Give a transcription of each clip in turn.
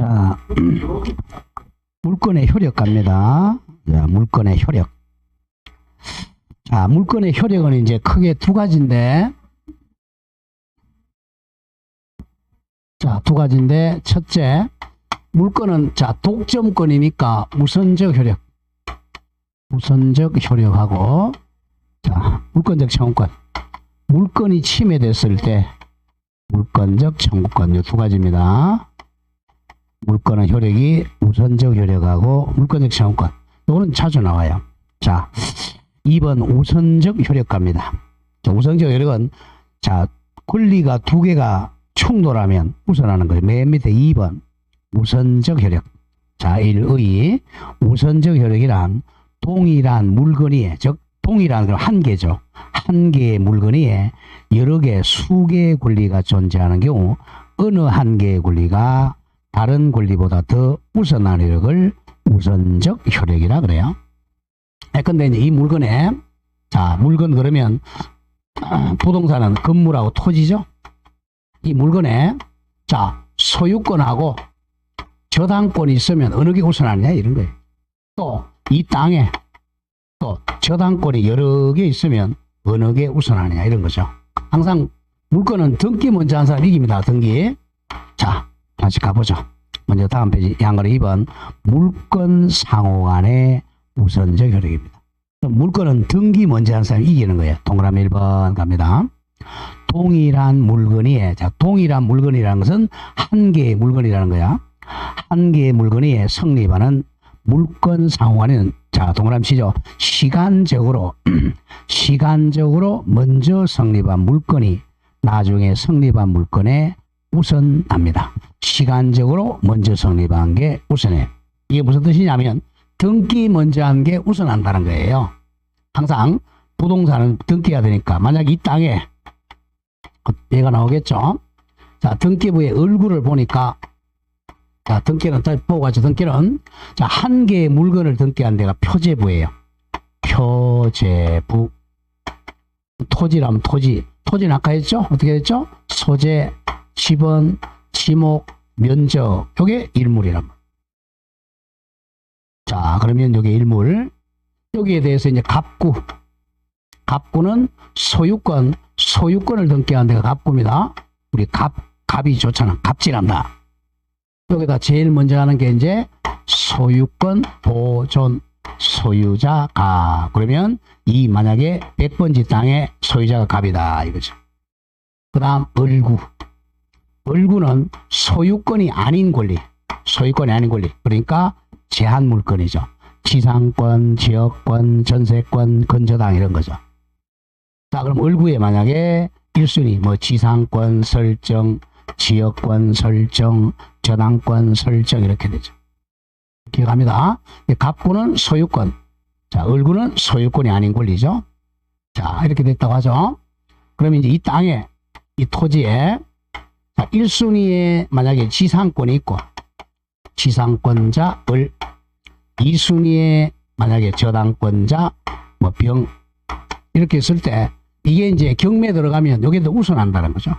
자, 물건의 효력 갑니다. 자, 물건의 효력. 자, 물건의 효력은 이제 크게 두 가지인데, 자, 두 가지인데, 첫째, 물건은, 자, 독점권이니까 우선적 효력. 우선적 효력하고, 자, 물건적 청구권. 물건이 침해됐을 때, 물건적 청구권, 이 두 가지입니다. 물건의 효력이 우선적 효력하고 물건적 청구권. 이거는 자주 나와요. 자, 2번 우선적 효력 갑니다. 자, 우선적 효력은, 자, 권리가 두 개가 충돌하면 우선하는 거예요. 맨 밑에 2번 우선적 효력. 자, 1의 우선적 효력이란 동일한 물건이, 즉 동일한 건 한 개죠. 한 개의 물건이 여러 개, 수개의 권리가 존재하는 경우 어느 한 개의 권리가 다른 권리보다 더 우선한 효력을 우선적 효력이라 그래요. 근데 이제 이 물건에, 자, 물건 그러면 부동산은 건물하고 토지죠. 이 물건에, 자, 소유권하고 저당권이 있으면 어느 게 우선하느냐 이런 거예요. 또 이 땅에 또 저당권이 여러 개 있으면 어느 게 우선하느냐 이런 거죠. 항상 물건은 등기 먼저 한 사람 이깁니다. 등기. 자, 다시 가보죠. 먼저 다음 페이지 양거래 2번 물건 상호간의 우선적 효력입니다. 물건은 등기 먼저 한 사람이 이기는 거예요. 동그라미 1번 갑니다. 동일한 물건이, 자, 동일한 물건이라는 것은 한 개의 물건이라는 거야. 한 개의 물건이 성립하는 물건 상호간에는, 자, 동그라미 치죠. 시간적으로 먼저 성립한 물건이 나중에 성립한 물건에 우선합니다. 시간적으로 먼저 성립한 게 우선해. 이게 무슨 뜻이냐면 등기 먼저 한 게 우선한다는 거예요. 항상 부동산은 등기가 되니까 만약 이 땅에 얘가 나오겠죠. 자, 등기부의 얼굴을 보니까, 자, 등기는 보고 가죠. 등기는, 자, 한 개의 물건을 등기한 데가 표제부예요. 표제부. 토지라면 토지. 토지는 아까 했죠? 어떻게 했죠? 소재, 지번, 지목, 면적. 요게 일물이란 말이에요. 자, 그러면 요게 일물. 여기에 대해서 이제 갑구. 갑구는 소유권을 등기한 데가 갑구입니다. 우리 갑이 좋잖아. 갑질한다. 여기다 제일 먼저 하는 게 이제 소유권 보존 소유자 갑. 그러면 이 만약에 100번지 땅의 소유자가 갑이다 이거죠. 그 다음 얼구. 얼구는 소유권이 아닌 권리. 소유권이 아닌 권리. 그러니까 제한 물건이죠. 지상권, 지역권, 전세권, 건저당 이런 거죠. 자, 그럼 얼구에 만약에 1순위 뭐 지상권 설정, 지역권 설정, 저당권 설정 이렇게 되죠. 기억합니다. 갑구는 소유권. 자, 얼구는 소유권이 아닌 권리죠. 자, 이렇게 됐다고 하죠. 그러면 이제 이 땅에, 이 토지에, 자, 1순위에 만약에 지상권이 있고, 지상권자 을, 2순위에 만약에 저당권자 뭐 병, 이렇게 했을 때, 이게 이제 경매에 들어가면 여기에 더 우선한다는 거죠.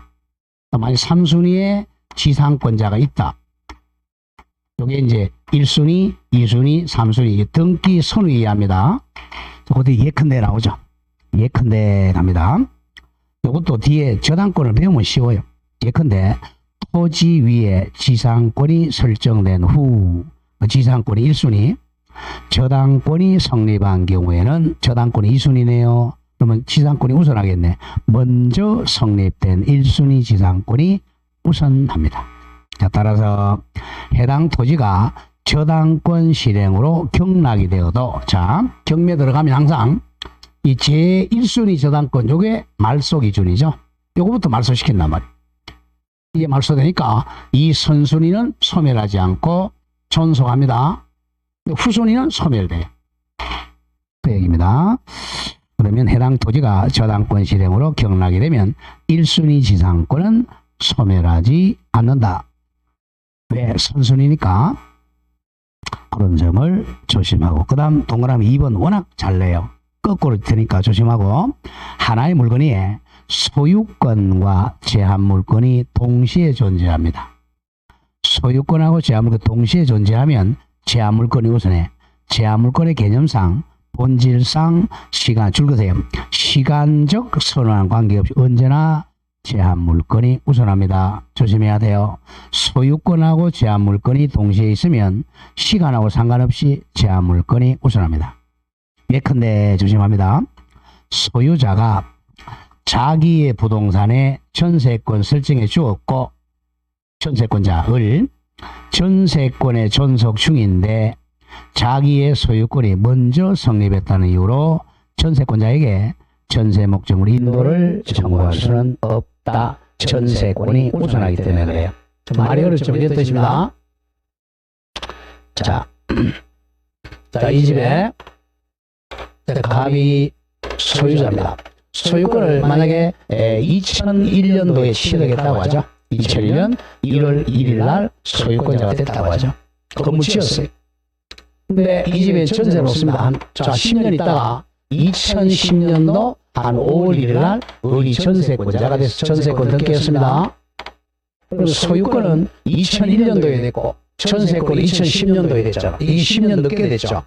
만약 3순위에 지상권자가 있다. 요게 이제 1순위, 2순위, 3순위 등기 선우에 의합니다. 그것도 예컨대 나오죠. 예컨대 갑니다. 요것도 뒤에 저당권을 배우면 쉬워요. 예컨대 토지 위에 지상권이 설정된 후 지상권이 1순위, 저당권이 성립한 경우에는 저당권이 2순위네요. 그러면 지상권이 우선하겠네. 먼저 성립된 1순위 지상권이 우선합니다. 자, 따라서 해당 토지가 저당권 실행으로 경락이 되어도, 자, 경매 들어가면 항상 이 제1순위 저당권, 요게 말소 기준이죠. 요거부터 말소시킨단 말이에요. 이게 말소되니까 이 선순위는 소멸하지 않고 존속합니다. 후순위는 소멸돼요. 그 얘기입니다. 그러면 해당 토지가 저당권 실행으로 경락이 되면 1순위 지상권은 소멸하지 않는다. 왜? 선순위니까. 그런 점을 조심하고. 그 다음 동그라미 2번 워낙 잘 내요. 거꾸로 되니까 조심하고. 하나의 물건이 소유권과 제한 물건이 동시에 존재합니다. 소유권하고 제한물권 동시에 존재하면 제한물권이 우선해. 제한물권의 개념상 본질상 시간 줄거세요. 시간적 선호한 관계없이 언제나 제한물권이 우선합니다. 조심해야 돼요. 소유권하고 제한물권이 동시에 있으면 시간하고 상관없이 제한물권이 우선합니다. 예컨대 조심합니다. 소유자가 자기의 부동산에 전세권 설정해 주었고 전세권자를 전세권에 존속 중인데 자기의 소유권이 먼저 성립했다는 이유로 전세권자에게 전세 목적물 인도를 청구할 수는 없다. 전세권이 우선하기 때문에 그래요. 말이 어렵죠? 이런 뜻입니다. 자, 이 집에 갑이 소유자입니다. 소유권을 만약에 2001년도에 취득했다고 하죠. 2001년 1월 1일 날 소유권자가 됐다고 하죠. 건물 지었어요. 근데 이 집에 전세는 없습니다. 자, 10년 있다가 2010년도 한 5월 1일 날 을이 전세권자가 돼서 전세권 등기했습니다. 그럼 소유권은 2001년도에 됐고 전세권은 2010년도에 됐잖아. 이게 10년 늦게 됐죠.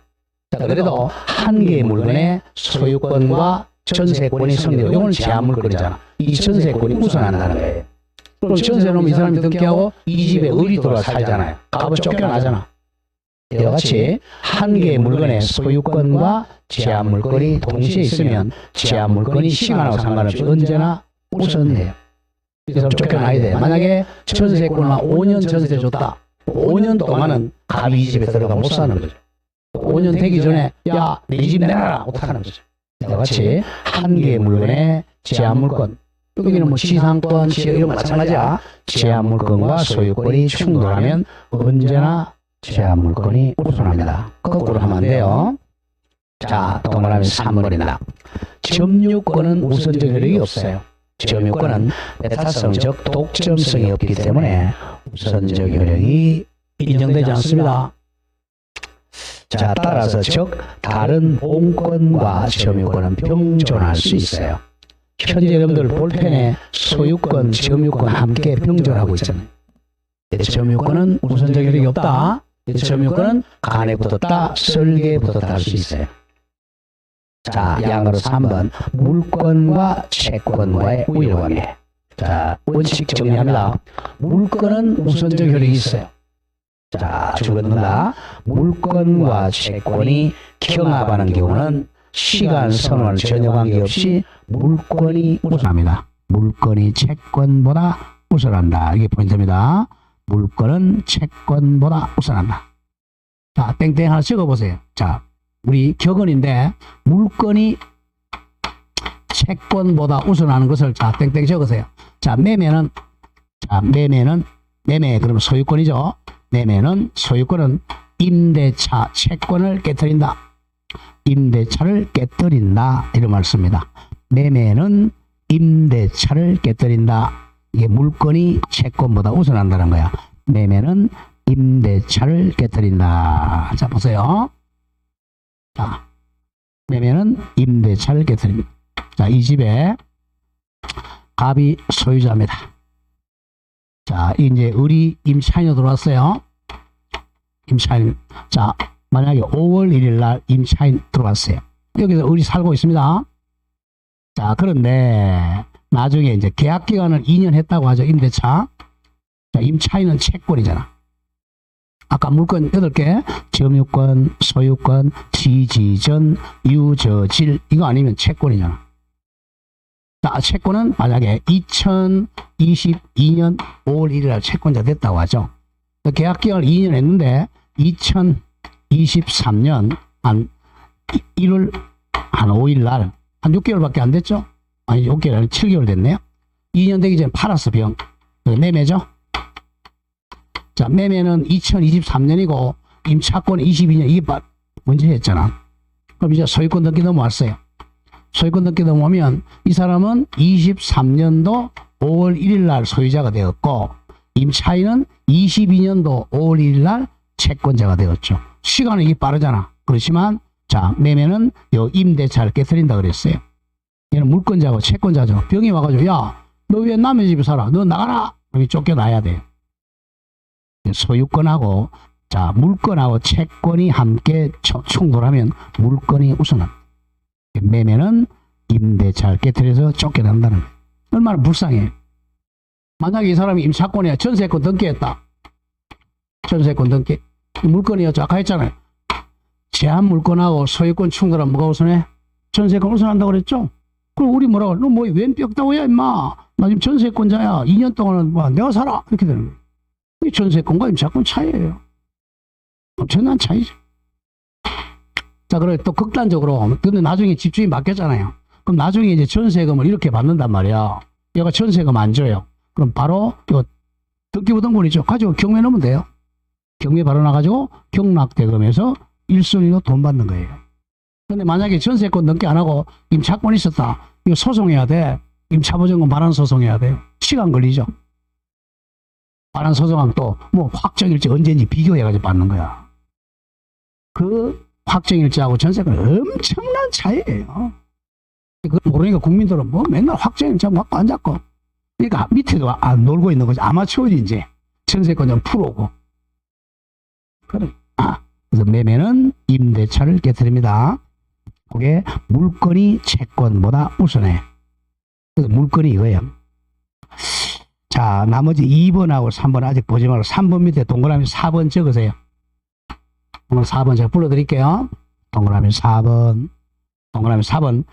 자, 그래도 한 개의 물건에 소유권과 전세권이 성립되고 이건 제한물건이잖아. 이 전세권이 우선한다는 거예요. 그럼 전세 놓으면 이 사람이 등기하고 이 집에 을이 들어와 살잖아요. 갑은 쫓겨나잖아. 이와 같이 한 개의 물건의 소유권과 제한물건이 동시에 있으면 제한물건이 시간하고 상관없이 언제나 우선돼요. 그래서 쫓겨나야 돼요. 만약에 전세권을 5년 전세 줬다. 5년 동안은 갑이 이 집에 들어가 못 사는 거죠. 5년 되기 전에 야, 내 집 내놔라 못하는 거죠. 이와 같이 한 개의 물건의 제한물건, 여기는 뭐 지상권, 지역 이런 거 마찬가지야. 제한물건과 소유권이 충돌하면 언제나 제한물건이 우선합니다. 거꾸로 하면 안 돼요. 자, 동그라미 3번이다. 점유권은 우선적 효력이 없어요. 점유권은 배타성, 즉 독점성이 없기 때문에 우선적 효력이 인정되지 않습니다. 자, 따라서 즉 다른 본권과 점유권은 병존할 수 있어요. 현재 여러분들 볼펜에 소유권, 점유권 함께 병존하고 있잖아요. 점유권은 우선적 효력이 없다. 점유권은 간에 붙었다, 설계에 붙었다 할 수 있어요. 자, 양으로 3번 물권과 채권과의 우일관계. 자, 원칙 정리합니다. 물권은 우선적 효력이 있어요. 자, 줄거든다. 물권과 채권이 경합하는 경우는 시간 선언 전혀 관계없이 물권이 우선합니다. 물권이 채권보다 우선한다. 이게 포인트입니다. 물권은 채권보다 우선한다. 자, 땡땡 하나 적어보세요. 자, 우리 격언인데 물권이 채권보다 우선하는 것을 자, 땡땡 적으세요. 자, 매매는 매매 그러면 소유권이죠. 매매는 소유권은 임대차 채권을 깨뜨린다. 임대차를 깨뜨린다. 이런 말씀입니다. 매매는 임대차를 깨뜨린다. 이게 물건이 채권보다 우선한다는 거야. 매매는 임대차를 깨뜨린다. 자, 보세요. 자, 매매는 임대차를 깨뜨립니다. 자, 이 집에 갑이 소유자입니다. 자, 이제 을이 임차인으로 들어왔어요. 임차인. 자, 만약에 5월 1일 날 임차인 들어왔어요. 여기서 을이 살고 있습니다. 자, 그런데 나중에 이제 계약 기간을 2년 했다고 하죠. 임대차. 자, 임차인은 채권이잖아. 아까 물건 8개, 점유권, 소유권, 지지전, 유저질, 이거 아니면 채권이잖아. 자, 채권은 만약에 2022년 5월 1일 날 채권자 됐다고 하죠. 계약 기간을 2년 했는데 2023년 한 1월 한 5일 날 한 6개월밖에 안 됐죠? 아니 6개월 아니 7개월 됐네요. 2년 되기 전에 팔았어. 병. 매매죠. 자, 매매는 2023년이고 임차권 22년 이게 문제 했잖아. 그럼 이제 소유권 등기 넘어왔어요. 소유권 등기 넘어오면 이 사람은 23년도 5월 1일 날 소유자가 되었고 임차인은 22년도 5월 1일 날 채권자가 되었죠. 시간은 이게 빠르잖아. 그렇지만 자, 매매는 요 임대차를 깨뜨린다 그랬어요. 얘는 물권자고 채권자죠. 병이 와가지고 야, 너 왜 남의 집에 살아? 너 나가라. 여기 쫓겨나야 돼요. 소유권하고 자 물건하고 채권이 함께 충돌하면 물건이 우선합니다. 매매는 임대차를 깨뜨려서 쫓겨난다는 거예요. 얼마나 불쌍해. 만약에 이 사람이 임차권이야 전세권 등기했다. 전세권 등기 물건이었죠. 아까 했잖아요. 제한 물건하고 소유권 충돌하면 뭐가 우선해? 전세권 우선한다고 그랬죠. 그럼 우리 뭐라고 너 뭐 웬 뼈다고야 임마. 나 지금 전세권자야. 2년 동안은 뭐 내가 살아. 이렇게 되는 거예요. 이 전세권과 임차권 차이예요. 엄청난 차이죠. 자, 그래 또 극단적으로 근데 나중에 집주인 바뀌었잖아요. 그럼 나중에 이제 전세금을 이렇게 받는단 말이야. 얘가 전세금 안 줘요. 그럼 바로 이거 등기부등본이죠. 가지고 경매 넣으면 돼요. 경매 바로 나가지고 경락대금에서 1순위로 돈 받는 거예요. 근데 만약에 전세권 등기 안 하고 임차권 있었다. 이거 소송해야 돼. 임차보증금 반환 소송해야 돼요. 시간 걸리죠. 반환 소송하면 또 뭐 확정일지 언제인지 비교해가지고 받는 거야. 그 확정일지하고 전세권 엄청난 차이예요. 그걸 모르니까 국민들은 뭐 맨날 확정일지 갖고 앉았고. 그러니까 밑에도 안 놀고 있는 거지. 아마추어지 이제. 전세권 좀 풀어오고. 그래. 그래서 매매는 임대차를 깨뜨립니다. 그게 물건이 채권보다 우선해. 그래서 물건이 이거예요. 자, 나머지 2번하고 3번 아직 보지 말고 3번 밑에 동그라미 4번 적으세요. 오늘 4번 제가 불러드릴게요. 동그라미 4번. 동그라미 4번.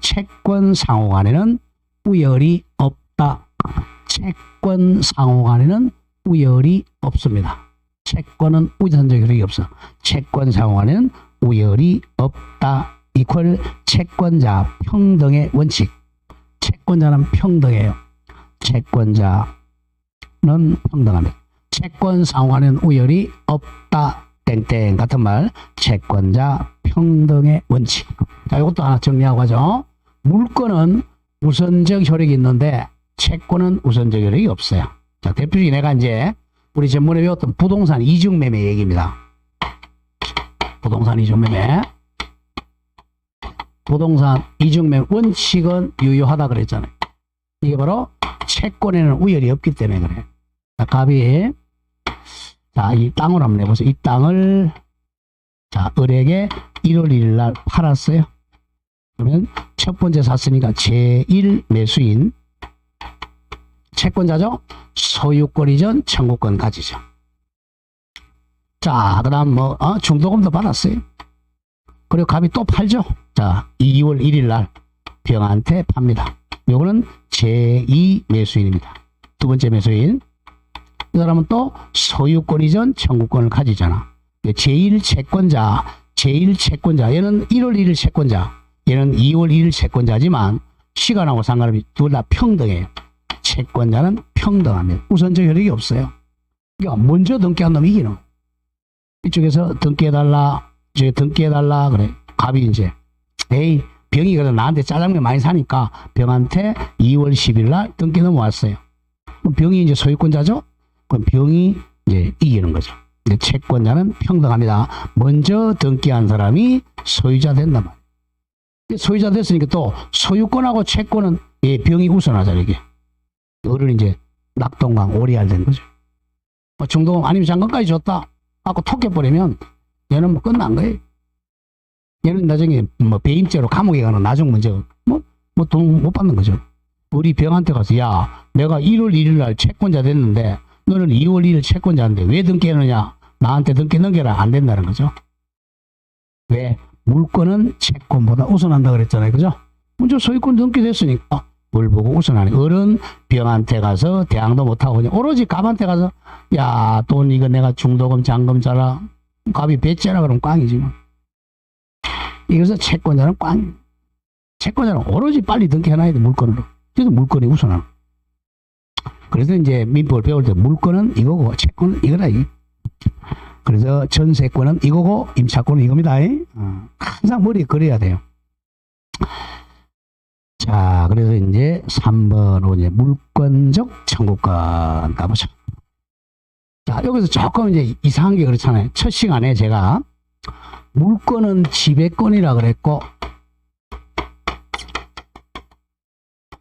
채권 상호 간에는 우열이 없다. 채권 상호 간에는 우열이 없습니다. 채권은 우선적 효력이 없어. 채권 상호 간에는 우열이 없다. 이퀄 채권자 평등의 원칙. 채권자는 평등해요. 채권자는 평등합니다. 채권 상호 간에는 우열이 없다. 땡땡 같은 말. 채권자 평등의 원칙. 자, 이것도 하나 정리하고 가죠. 물건은 우선적 효력이 있는데 채권은 우선적 효력이 없어요. 자, 대표적인 내가 이제 우리 전번에 배웠던 부동산 이중매매 얘기입니다. 부동산 이중매매. 부동산 이중매매 원칙은 유효하다 그랬잖아요. 이게 바로 채권에는 우열이 없기 때문에 그래요. 자, 갑이 자, 이 땅을 한번 해보세요. 이 땅을 자, 을에게 1월 1일 날 팔았어요. 그러면 첫 번째 샀으니까 제1 매수인 채권자죠. 소유권 이전 청구권 가지죠. 자, 그 다음 뭐 중도금도 받았어요. 그리고 갑이 또 팔죠. 자, 2월 1일 날 병한테 팝니다. 요거는 제2 매수인입니다. 두 번째 매수인. 이 사람은 또 소유권 이전 청구권을 가지잖아. 제1 채권자, 얘는 1월 1일 채권자, 얘는 2월 1일 채권자지만 시간하고 상관없이 둘 다 평등해요. 채권자는 평등합니다. 우선적 효력이 없어요. 그러니까 먼저 등기한 놈이 이기는 거예요. 이쪽에서 등기해달라, 이쪽에 등기해달라 그래. 갑이 이제 에이 병이 그래도 나한테 짜장면 많이 사니까 병한테 2월 10일 날 등기 넘어왔어요. 그럼 병이 이제 소유권자죠? 그럼 병이 이제 이기는 거죠. 근데 채권자는 평등합니다. 먼저 등기한 사람이 소유자 된단 말이에요. 소유자 됐으니까 또 소유권하고 채권은 병이 우선하잖아요. 이게 어른 이제 낙동강 오리알 된 거죠. 뭐 중도금 아니면 잔금까지 줬다 하고 톡해버리면 얘는 뭐 끝난 거예요. 얘는 나중에 뭐 배임죄로 감옥에 가는 나중 문제고 뭐 돈 못 받는 거죠. 우리 병한테 가서 야 내가 1월 1일 날 채권자 됐는데 너는 2월 1일 채권자인데 왜 등기했느냐? 나한테 등기 넘겨라. 안 된다는 거죠. 왜? 물건은 채권보다 우선한다 그랬잖아요. 그죠? 먼저 소유권 등기됐으니까 뭘 보고 우선하니 어른 병한테 가서 대항도 못하고 그냥 오로지 갑한테 가서 야 돈 이거 내가 중도금 잔금 자라 갑이 배째라 그러면 꽝이지 뭐. 이래서 채권자는 꽝이에요. 채권자는 오로지 빨리 등기해놔야 돼 물건으로. 그래서 물건이 우선하는 거예요. 그래서 이제 민법을 배울 때 물건은 이거고 채권은 이거다. 그래서 전세권은 이거고 임차권은 이겁니다. 항상 머리에 그려야 돼요. 자, 그래서 이제 3번으로 이제 물권적 청구권 가보죠. 자, 여기서 조금 이제 이상한 게 그렇잖아요. 첫 시간에 제가 물건은 지배권이라 그랬고,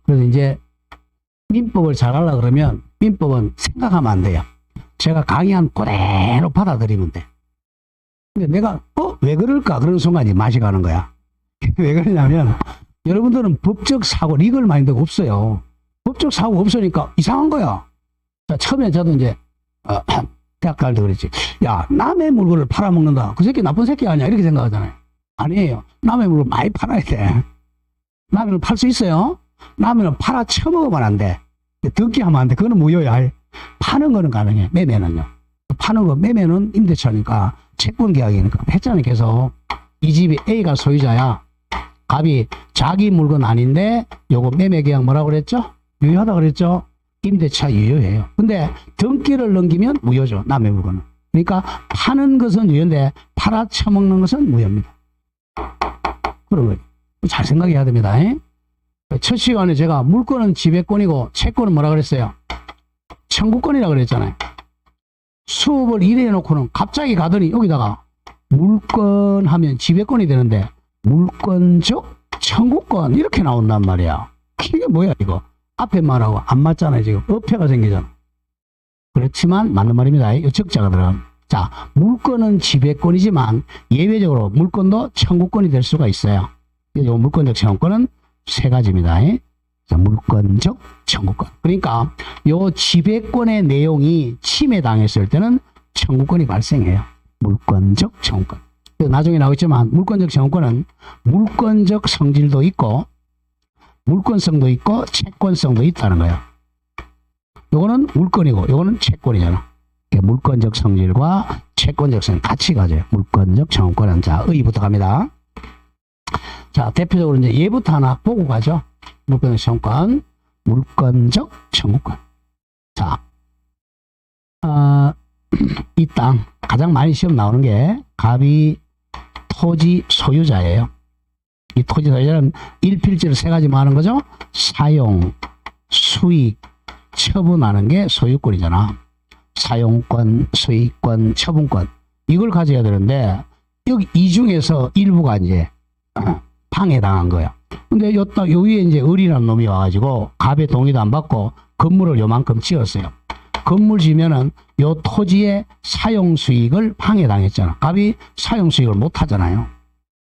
그래서 이제 민법을 잘 하려고 그러면 민법은 생각하면 안 돼요. 제가 강의한 그대로 받아들이면 돼. 근데 내가 왜 그럴까 그런 순간이 맛이 가는 거야. 왜 그러냐면 여러분들은 법적 사고 리걸 마인드가 없어요. 법적 사고가 없으니까 이상한 거야. 자, 처음에 저도 이제 대학 갈 때 그랬지. 야, 남의 물건을 팔아먹는다. 그 새끼 나쁜 새끼 아니야 이렇게 생각하잖아요. 아니에요. 남의 물건 많이 팔아야 돼. 라면을 팔 수 있어요? 라면을 팔아 처먹으면 안 돼. 듣기 하면 안 돼. 그거는 무효야. 파는 거는 가능해. 매매는요. 파는 거, 매매는 임대차니까 채권 계약이니까 했잖아요. 계속 이 집이 A가 소유자야. 갑이 자기 물건 아닌데 요거 매매 계약 뭐라고 그랬죠? 유효하다 그랬죠? 임대차 유효해요. 근데 등기를 넘기면 무효죠. 남의 물건은. 그러니까 파는 것은 유효인데 팔아 처먹는 것은 무효입니다. 그런 거예요. 잘 생각해야 됩니다. 첫 시간에 제가 물건은 지배권이고 채권은 뭐라 그랬어요? 청구권이라 그랬잖아요. 수업을 이래 해놓고는 갑자기 가더니 여기다가 물건 하면 지배권이 되는데 물권적 청구권 이렇게 나온단 말이야. 이게 뭐야 이거? 앞에 말하고 안 맞잖아요. 지금 어폐가 생기잖아. 그렇지만 맞는 말입니다. 이 적자가 들어가면. 자, 물건은 지배권이지만 예외적으로 물건도 청구권이 될 수가 있어요. 이 물권적 청구권은 세 가지입니다. 자, 물권적 청구권. 그러니까 요 지배권의 내용이 침해당했을 때는 청구권이 발생해요. 물권적 청구권. 나중에 나오겠지만 물권적 청구권은 물권적 성질도 있고 물권성도 있고 채권성도 있다는 거예요. 요거는 물권이고 요거는 채권이잖아. 물권적 성질과 채권적 성질 같이 가져요. 물권적 청구권은. 자, 의의부터 갑니다. 자, 대표적으로 이제 예부터 하나 보고 가죠. 물권적 청구권, 물권적 청구권. 자, 이 땅 가장 많이 시험 나오는 게 갑이 토지 소유자예요. 이 토지 소유자는 일필지를 세 가지 뭐 하는 거죠? 사용, 수익, 처분하는 게 소유권이잖아. 사용권, 수익권, 처분권. 이걸 가져야 되는데 여기 이 중에서 일부가 이제 방해당한 거야. 근데 요 위에 이제 을이라는 놈이 와가지고 갑의 동의도 안 받고 건물을 요만큼 지었어요. 건물 지면은 요 토지의 사용 수익을 방해당했잖아. 갑이 사용 수익을 못 하잖아요.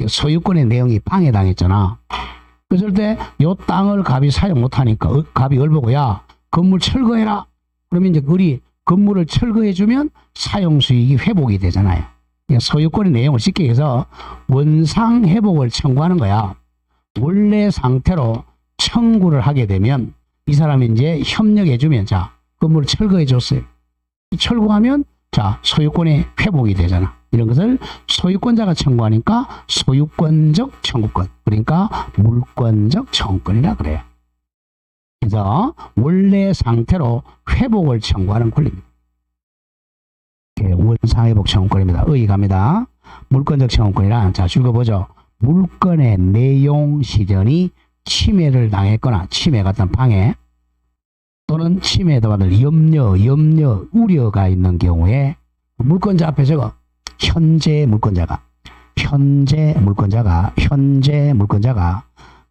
소유권의 내용이 방해당했잖아. 그랬을 때 요 땅을 갑이 사용 못 하니까 갑이 을 보고 야, 건물 철거해라. 그러면 이제 을이 건물을 철거해주면 사용 수익이 회복이 되잖아요. 소유권의 내용을 쉽게 해서 원상 회복을 청구하는 거야. 원래 상태로 청구를 하게 되면 이 사람이 이제 협력해주면 자, 건물을 철거해줬어요. 철거하면 자, 소유권의 회복이 되잖아. 이런 것을 소유권자가 청구하니까 소유권적 청구권. 그러니까 물권적 청구권이라 그래요. 그래서 원래 상태로 회복을 청구하는 권리입니다. 원상회복 청구권입니다. 의의 갑니다. 물권적 청구권이란 자, 읽어보죠. 물건의 내용 실현이 침해를 당했거나 침해가 어떤 방해 또는 침해에 받을 염려, 우려가 있는 경우에 물권자 앞에 적어 현재 물권자가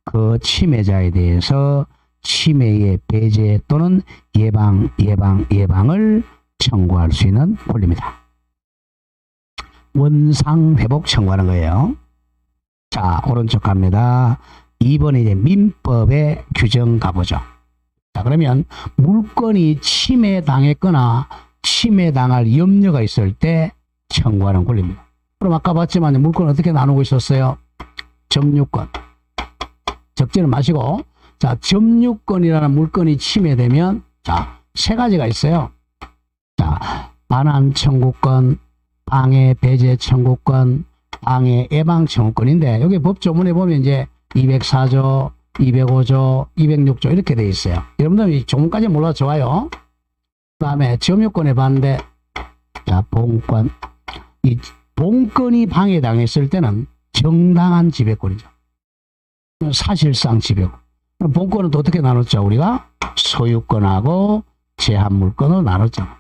그 침해자에 대해서 침해의 배제 또는 예방을 청구할 수 있는 권리입니다. 원상회복 청구하는 거예요. 자, 오른쪽 갑니다. 2번에 이제 민법의 규정 가보죠. 자, 그러면 물건이 침해당했거나 침해당할 염려가 있을 때 청구하는 권리입니다. 그럼 아까 봤지만 물건 어떻게 나누고 있었어요? 점유권. 적지는 마시고 자, 점유권이라는 물건이 침해되면 자, 세 가지가 있어요. 자, 반환 청구권, 방해 배제 청구권, 방해 예방 청구권인데 여기 법조문에 보면 이제 204조, 205조, 206조 이렇게 돼 있어요. 여러분들 이 조문까지 몰라도 좋아요. 그 다음에 점유권에 봤는데 자, 본권. 이 본권이 방해당했을 때는 정당한 지배권이죠. 사실상 지배권. 본권은 또 어떻게 나눴죠? 우리가 소유권하고 제한물권으로 나눴잖아.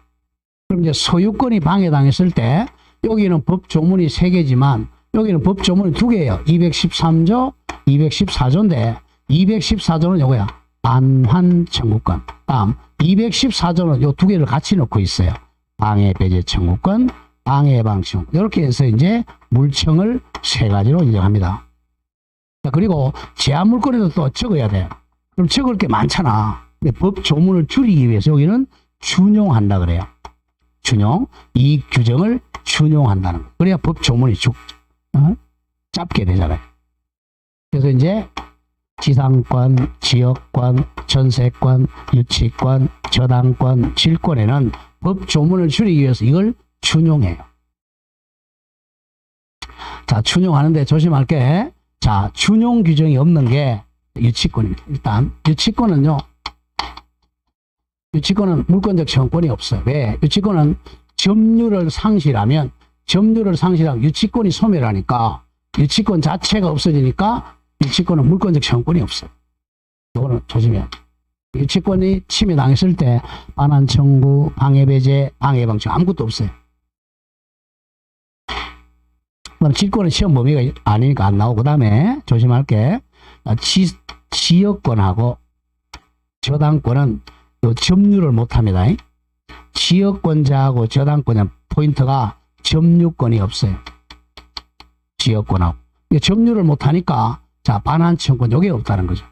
그럼 이제 소유권이 방해당했을 때 여기는 법조문이 3개지만 여기는 법조문이 2개예요. 213조, 214조인데 214조는 요거야. 반환 청구권. 다음 214조는 요 2개를 같이 넣고 있어요. 방해 배제 청구권, 방해 예방 청구. 이렇게 해서 이제 물청을 세 가지로 인정합니다. 자, 그리고 제한 물권에도 또 적어야 돼. 그럼 적을 게 많잖아. 근데 법 조문을 줄이기 위해서 여기는 준용한다 그래요. 준용. 이 규정을 준용한다는 거. 그래야 법 조문이 짧게 되잖아요. 그래서 이제 지상권, 지역권, 전세권, 유치권, 저당권, 질권에는 법 조문을 줄이기 위해서 이걸 준용해요. 자, 준용하는데 조심할 게, 자, 준용 규정이 없는 게 유치권입니다. 일단 유치권은 물권적 청구권이 없어요. 왜? 유치권은 점유를 상실하면 유치권이 소멸하니까 유치권 자체가 없어지니까 유치권은 물권적 청구권이 없어요. 이거는 조심해야 돼요. 유치권이 침해당했을 때 반환 청구, 방해 배제, 방해 예방 청구 아무것도 없어요. 그럼 질권은 시험 범위가 아니니까 안 나오고, 그 다음에 조심할 게 지역권하고 저당권은 점유를 못합니다. 지역권자하고 저당권자 포인트가 점유권이 없어요. 지역권하고 점유를 못하니까 자 반환 청구권 요게 없다는 거죠.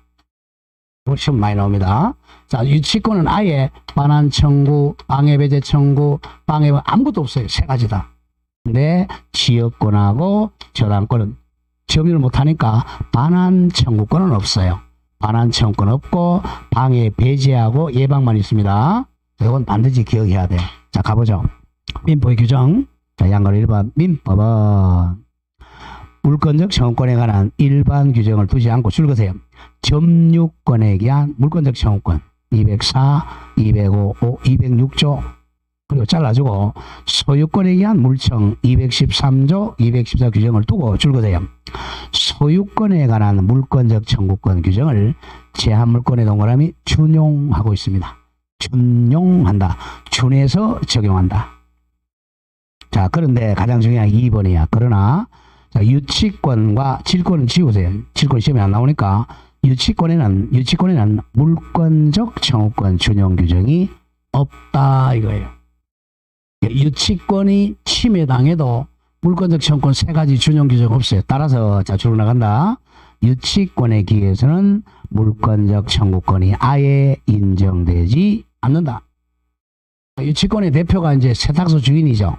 시험 많이 나옵니다. 자, 유치권은 아예 반환 청구, 방해 배제 청구, 방해 아무것도 없어요. 세 가지 다. 근데 지역권하고 저당권은 점유를 못하니까 반환 청구권은 없어요. 반환 청구권 없고 방해 배제하고 예방만 있습니다. 이건 반드시 기억해야 돼요. 자, 가보죠. 민법의 규정. 자, 양걸 1번. 민법은 물권적 청구권에 관한 일반 규정을 두지 않고 줄거세요. 점유권에 기한 물권적 청구권 204, 205, 206조 그리고 잘라주고 소유권에 기한 물청 213조, 214 규정을 두고 줄거세요. 소유권에 관한 물권적 청구권 규정을 제한물권의 동그라미 준용하고 있습니다. 준용한다. 준해서 적용한다. 자, 그런데 가장 중요한 2번이야. 그러나 자, 유치권과 질권은 지우세요. 질권 시험에 안 나오니까 유치권에는 물권적 청구권 준용 규정이 없다 이거예요. 유치권이 침해당해도 물권적 청구권 세 가지 준용 규정 없어요. 따라서 자 줄로 나간다. 유치권에 기해서는 물권적 청구권이 아예 인정되지 않는다. 유치권의 대표가 이제 세탁소 주인이죠.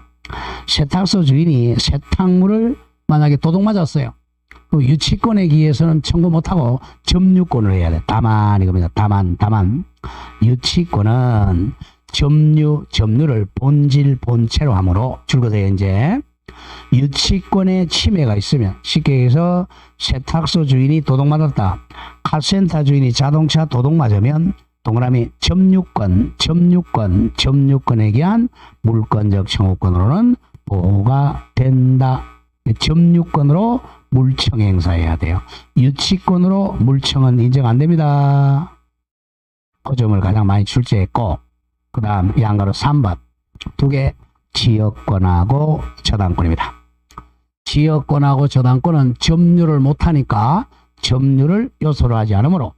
세탁소 주인이 세탁물을 만약에 도둑 맞았어요. 그럼 유치권에 기해서는 청구 못하고 점유권을 해야 돼. 다만 이겁니다. 다만 유치권은 점유를 본체로 하므로 줄거세요. 이제 유치권에 침해가 있으면 쉽게 해서 세탁소 주인이 도둑 맞았다. 카센터 주인이 자동차 도둑 맞으면 동그라미 점유권에 기한 물권적 청구권으로는 보호가 된다. 점유권으로 물청 행사해야 돼요. 유치권으로 물청은 인정 안 됩니다. 그 점을 가장 많이 출제했고, 그 다음 양가로 3번 두 개 지역권하고 저당권입니다. 지역권하고 저당권은 점유를 못하니까 점유를 요소로 하지 않으므로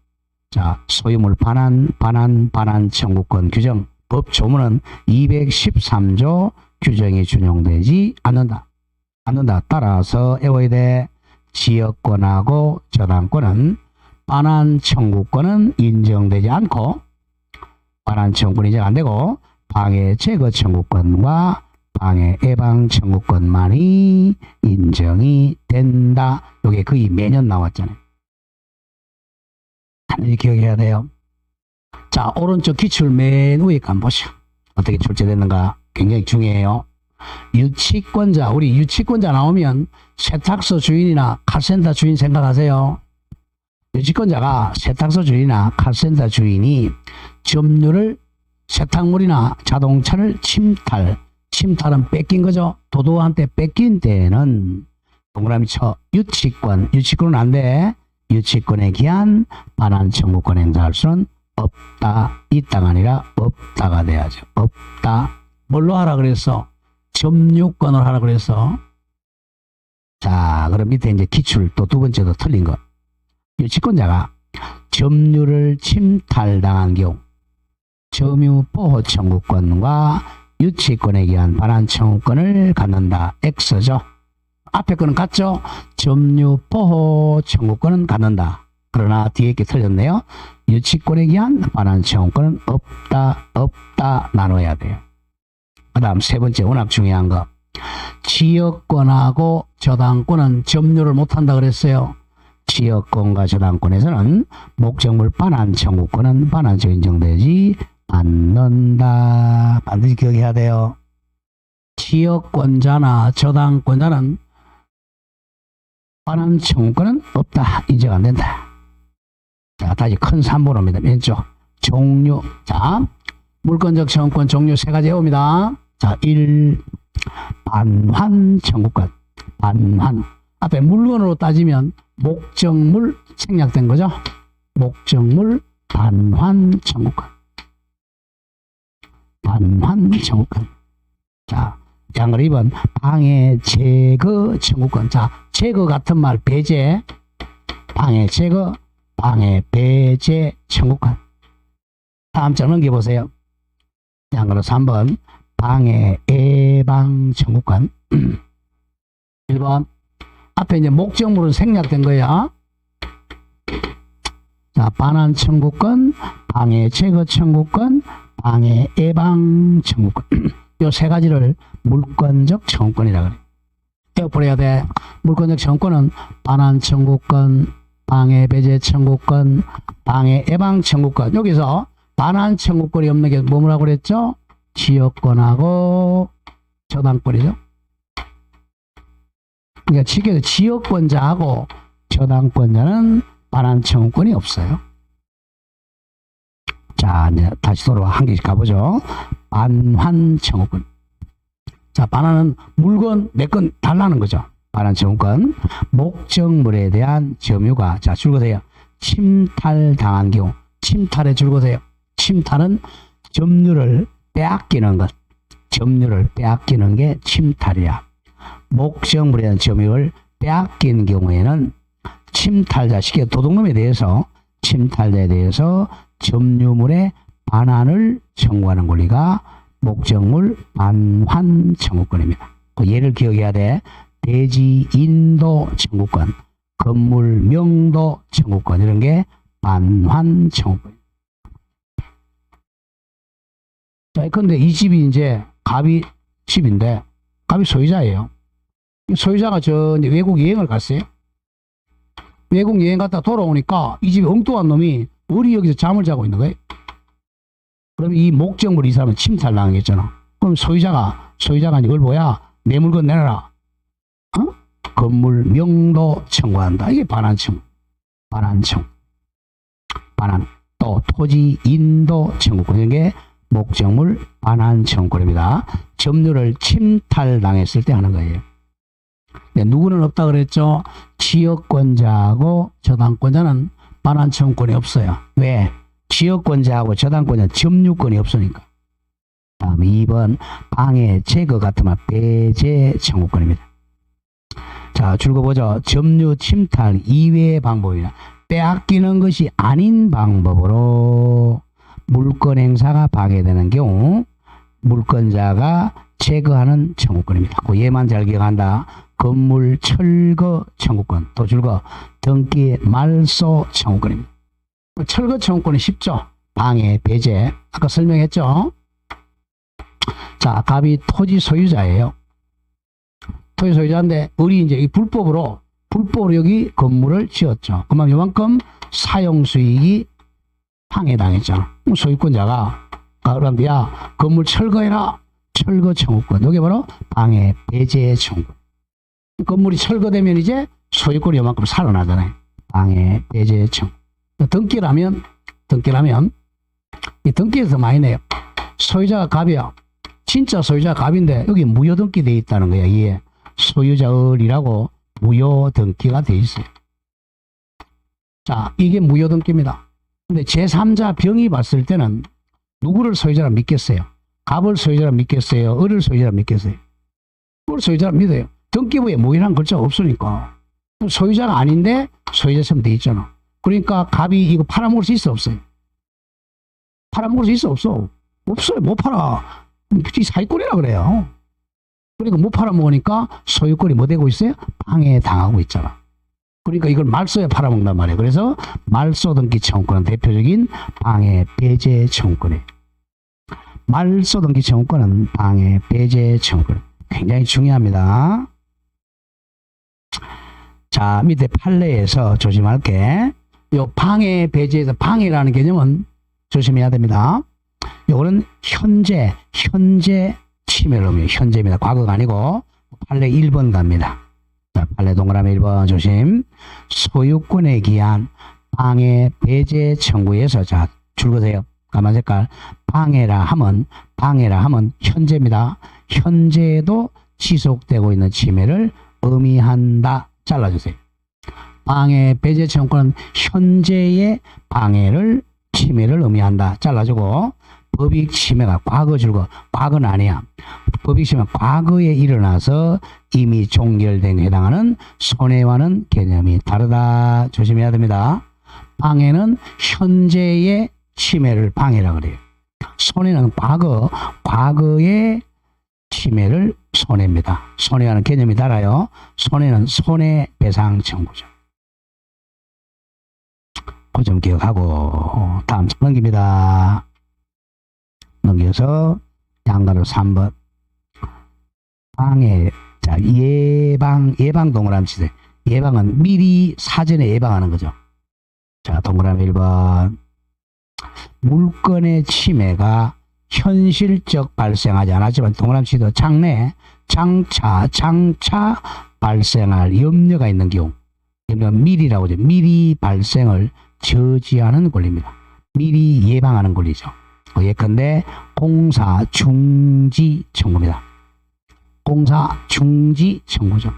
자 소유물 반환 청구권 규정 법 조문은 213조 규정이 준용되지 않는다. 따라서 외워야 돼. 지역권하고 저당권은 반환 청구권은 인정되지 않고 반환 청구권이 인정 안 되고 방해 제거 청구권과 방해 예방 청구권만이 인정이 된다. 이게 거의 매년 나왔잖아요. 단지 기억해야 돼요. 자, 오른쪽 기출 맨 위에 한번 보시죠. 어떻게 출제됐는가 굉장히 중요해요. 유치권자, 우리 유치권자 나오면 세탁소 주인이나 카센터 주인 생각하세요. 유치권자가 세탁소 주인이나 카센터 주인이 점유를 세탁물이나 자동차를 침탈은 뺏긴 거죠. 도둑한테 뺏긴 때는 동그라미 쳐 유치권은 안 돼. 유치권에 기한 반환 청구권 행사할 수는 없다. 있다가 아니라 없다가 돼야죠. 없다. 뭘로 하라 그랬어? 점유권을 하라 그랬어. 자, 그럼 밑에 이제 기출 또 두 번째도 틀린 거. 유치권자가 점유를 침탈당한 경우 점유 보호 청구권과 유치권에 기한 반환 청구권을 갖는다. X죠. 앞에 거는 같죠? 점유 보호 청구권은 갖는다. 그러나 뒤에 게 틀렸네요. 유치권에 기한 반환 청구권은 없다 나눠야 돼요. 그 다음 세 번째 워낙 중요한 거. 지역권하고 저당권은 점유를 못한다 그랬어요. 지역권과 저당권에서는 목적물 반환 청구권은 반환적 인정되지 않는다. 반드시 기억해야 돼요. 지역권자나 저당권자는 반환 청구권은 없다. 인정 안 된다. 자, 다시 큰 3번 옵니다. 왼쪽. 종류. 자, 물권적 청구권 종류 세 가지 해옵니다. 자, 1. 반환 청구권. 반환. 앞에 물건으로 따지면 목적물 생략된 거죠. 목적물 반환 청구권. 반환 청구권. 자, 양을 2번 방해 제거 청구권. 자, 제거 같은 말 배제. 방해 제거. 방해 배제 청구권. 다음 장 넘겨보세요. 양으로 3번 방해 예방 청구권. 1번 앞에 이제 목적물은 생략된 거야. 자, 반환 청구권, 방해 제거 청구권, 방해 예방 청구권. 요 세 가지를 물권적 청구권이라 그래. 에어포해야 돼. 물권적 청구권은 반환 청구권, 방해 배제 청구권, 방해 예방 청구권. 여기서 반환 청구권이 없는 게 뭐라고 그랬죠? 지역권하고 저당권이죠. 그러니까 지역권자하고 저당권자는 반환 청구권이 없어요. 자, 이제 다시 돌아와 한 개씩 가보죠. 반환 청구권. 자, 반환은 물건 내 건 달라는 거죠. 반환 청구권. 목적물에 대한 점유가, 자, 줄거세요. 침탈당한 경우. 침탈의 줄거세요. 침탈은 점유를 빼앗기는 것. 점유를 빼앗기는 게 침탈이야. 목적물에 대한 점유를 빼앗긴 경우에는 침탈자, 쉽게 도둑놈에 대해서, 침탈자에 대해서 점유물의 반환을 청구하는 권리가 목적물 반환 청구권입니다. 그 예를 기억해야 돼. 대지 인도 청구권, 건물 명도 청구권, 이런 게 반환 청구권. 자, 근데 이 집이 이제 갑이 집인데, 갑이 소유자예요. 소유자가 이제 외국 여행을 갔어요. 외국 여행 갔다 돌아오니까 이 집에 엉뚱한 놈이 우리 여기서 잠을 자고 있는 거예요. 그럼 이 목적물 이 사람은 침탈당하겠잖아. 그럼 소유자가 이걸 뭐야? 내 물건 내놔라. 건물 명도 청구한다. 이게 반환 청구. 반환 청구. 반환. 또 토지 인도 청구권. 이게 목적물 반환 청구권입니다. 점유를 침탈당했을 때 하는 거예요. 네, 누구는 없다 그랬죠? 지역권자하고 저당권자는 반환 청구권이 없어요. 왜? 지역권자하고 저당권자는 점유권이 없으니까. 다음 2번 방해 제거 같은 말 배제 청구권입니다. 자, 줄거보죠. 점유 침탈 이외의 방법이나 빼앗기는 것이 아닌 방법으로 물권 행사가 방해되는 경우 물권자가 제거하는 청구권입니다. 그 예만 잘 기억한다. 건물 철거 청구권, 또 줄거 등기 말소 청구권입니다. 철거 청구권이 쉽죠. 방해 배제 아까 설명했죠. 자, 갑이 토지 소유자예요. 토지 소유자인데 우리 이제 이 불법으로 여기 건물을 지었죠. 그러면 요만큼 사용 수익이 방해당했잖아. 소유권자가 그런데 야 건물 철거해라. 철거 청구권. 이게 바로 방해 배제 청구권. 건물이 철거되면 이제 소유권이 요만큼 살아나잖아요. 방해 배제 청구. 등기라면 이 등기에서 많이 내요. 소유자가 갑이야. 진짜 소유자가 갑인데 여기 무효 등기 돼 있다는 거야. 이게 소유자을이라고 무효 등기가 돼 있어요. 자, 이게 무효 등기입니다. 근데 제3자 병이 봤을 때는 누구를 소유자라 믿겠어요? 갑을 소유자라 믿겠어요? 을을 소유자라 믿겠어요? 을을 소유자라 믿어요. 등기부에 무효라는 글자가 없으니까. 소유자가 아닌데 소유자처럼 돼 있잖아. 그러니까 갑이 이거 팔아먹을 수 있어 없어요? 팔아먹을 수 있어 없어? 없어요. 못 팔아. 이 사기꾼이라 그래요. 그러니까 못 팔아먹으니까 소유권이 뭐 되고 있어요? 방해당하고 있잖아. 그러니까 이걸 말소에 팔아먹는단 말이에요. 그래서 말소 등기 청구권은 대표적인 방해 배제 청구권이에요. 말소 등기 청구권은 방해 배제 청구권. 굉장히 중요합니다. 자, 밑에 판례에서 조심할 게, 요 방해 배제에서 방해라는 개념은 조심해야 됩니다. 요거는 현재 침해를 의미해요. 현재입니다. 과거가 아니고 판례 1번 갑니다. 자, 판례 동그라미 1번 조심. 소유권에 기한 방해 배제 청구에서, 자, 줄거세요. 까만 색깔. 방해라 하면 현재입니다. 현재에도 지속되고 있는 침해를 의미한다. 잘라주세요. 방해 배제 청구권은 현재의 침해를 의미한다. 잘라주고, 법익 침해가 과거 줄거, 과거는 아니야. 법익 침해가 과거에 일어나서 이미 종결된 해당하는 손해와는 개념이 다르다. 조심해야 됩니다. 방해는 현재의 침해를 방해라 그래요. 손해는 과거의 침해를 손해입니다. 손해와는 개념이 달라요. 손해는 손해배상 청구죠. 그 점 기억하고 다음 장 넘깁니다. 넘겨서 양가로 3번 방해. 자, 예방 동그라미 치세요. 예방은 미리 사전에 예방하는 거죠. 자, 동그라미 1번 물건의 침해가 현실적 발생하지 않았지만 동그라미 치도 장차 발생할 염려가 있는 경우, 미리라고 하죠. 미리 발생을 저지하는 권리입니다. 미리 예방하는 권리죠. 예컨대 공사 중지 청구입니다. 공사 중지 청구죠.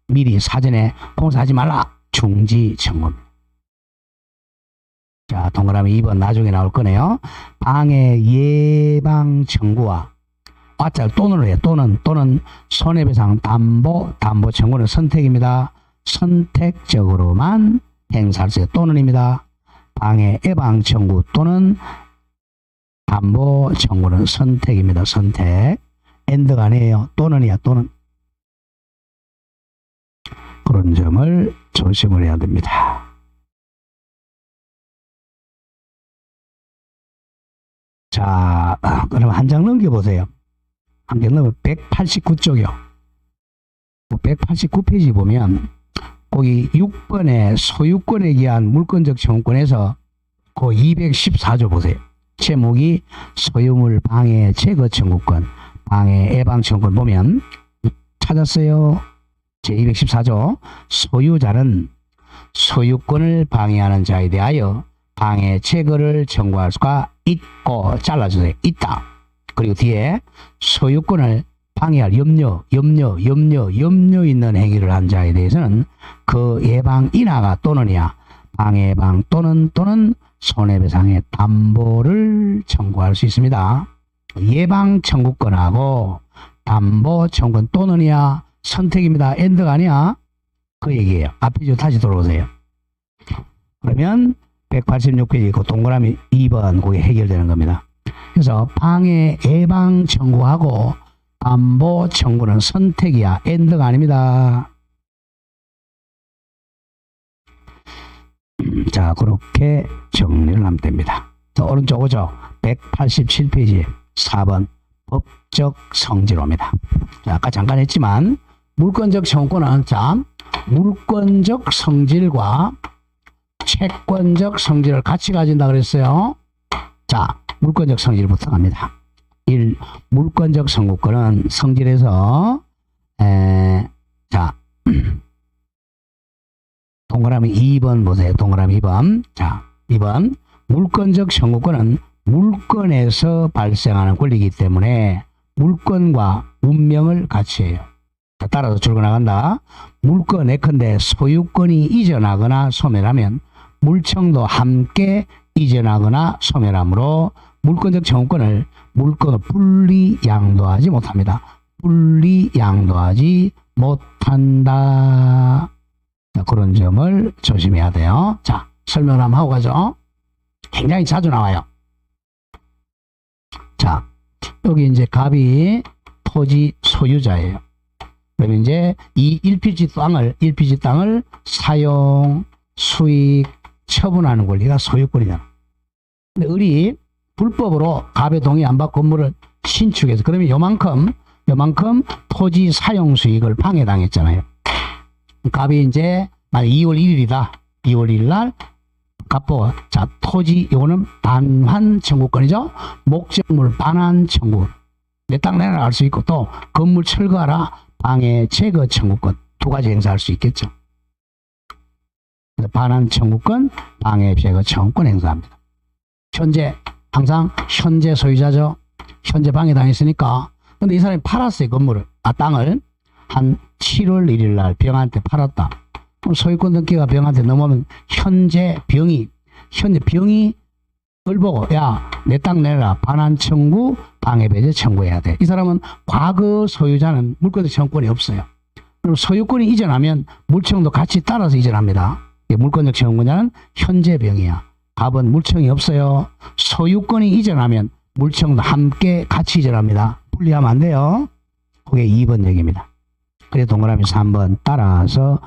미리 사전에 공사하지 말라. 중지 청구입니다. 자, 동그라미 2번 나중에 나올 거네요. 방해 예방 청구와 돈으로 해요. 또는 손해배상 담보 청구는 선택입니다. 선택적으로만 행사할 수 있어요. 또는입니다. 방해 예방 청구 또는 담보 청구는 선택입니다. 선택. 엔드가 아니에요. 또는이야. 또는. 그런 점을 조심을 해야 됩니다. 자, 그럼 한 장 넘겨보세요. 한 장 넘어 189쪽이요. 189페이지 보면 거기 6번에 소유권에 의한 물권적 청구권에서 그 214조 보세요. 제목이 소유물 방해 제거 청구권, 방해 예방 청구권 보면 찾았어요. 제214조 소유자는 소유권을 방해하는 자에 대하여 방해 제거를 청구할 수가 있고 잘라주세요. 있다. 그리고 뒤에 소유권을 방해할 염려 있는 행위를 한 자에 대해서는 그 예방 인하가 또는이야. 방해 예방 또는 손해배상의 담보를 청구할 수 있습니다. 예방 청구권하고 담보 청구권 또는이야. 선택입니다. 엔드가 아니야. 그 얘기예요. 앞에 좀 다시 돌아오세요. 그러면 186페이지 그 동그라미 2번 거기 해결되는 겁니다. 그래서 방해 예방 청구하고 담보 청구는 선택이야. 엔드가 아닙니다. 자, 그렇게 정리를 하면 됩니다. 자, 오른쪽 오죠. 187페이지 4번 법적 성질호입니다. 자, 아까 잠깐 했지만 물권적 청구권은 자, 물권적 성질과 채권적 성질을 같이 가진다 그랬어요. 자, 물권적 성질부터 갑니다. 1. 물권적 청구권은 성질에서 자 동그라미 2번 보세요. 동그라미 2번. 자, 2번 물권적 청구권은 물건에서 발생하는 권리이기 때문에 물건과 운명을 같이 해요. 자, 따라서 줄고 나간다. 물건 예컨대 소유권이 이전하거나 소멸하면 물청도 함께 이전하거나 소멸하므로 물권적 청구권을 물건을 분리 양도하지 못합니다. 분리 양도하지 못한다. 자, 그런 점을 조심해야 돼요. 자, 설명을 한번 하고 가죠. 굉장히 자주 나와요. 여기 이제 갑이 토지 소유자예요. 그러면 이제 이 1필지 땅을 사용, 수익, 처분하는 권리가 소유권이잖아. 근데 을이 불법으로 갑의 동의 안 받고 건물을 신축해서 그러면 요만큼 토지 사용 수익을 방해당했잖아요. 갑이 이제 만약 2월 1일이다. 2월 1일 날 갑보가 자 토지 요거는 반환 청구권이죠. 목적물 반환 청구. 내 땅 내놔라 할 수 있고 또 건물 철거하라 방해 제거 청구권 두 가지 행사할 수 있겠죠. 반환 청구권, 방해 제거 청구권 행사합니다. 현재 항상 현재 소유자죠. 현재 방해당했으니까. 근데 이 사람이 팔았어요. 건물을. 땅을 한 7월 1일 날 병한테 팔았다. 그럼 소유권 등기가 병한테 넘어오면 현재 병이 을 보고 야 내 땅 내라 반환 청구 방해 배제 청구해야 돼. 이 사람은 과거 소유자는 물권적 청구권이 없어요. 그럼 소유권이 이전하면 물청도 같이 따라서 이전합니다. 물권적 청구자는 현재 병이야. 갑은 물청이 없어요. 소유권이 이전하면 물청도 함께 같이 이전합니다. 분리하면 안 돼요. 그게 2번 얘기입니다. 그래 동그라미 3번 따라서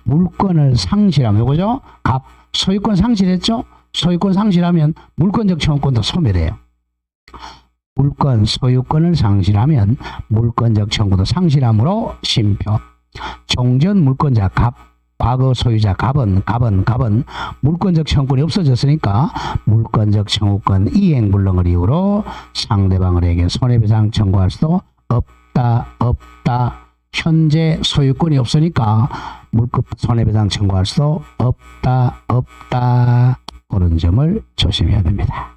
물권을 상실하면 이거죠. 갑 소유권 상실했죠. 소유권 상실하면 물권적 청구권도 소멸해요. 소유권을 상실하면 물권적 청구도 상실함으로 심표. 종전 물권자 갑 과거 소유자 갑은 물권적 청구권이 없어졌으니까 물권적 청구권 이행불능을 이유로 상대방에게 손해배상 청구할 수도 없다. 현재 소유권이 없으니까 물권 손해배상 청구할 수도 없다. 그런 점을 조심해야 됩니다.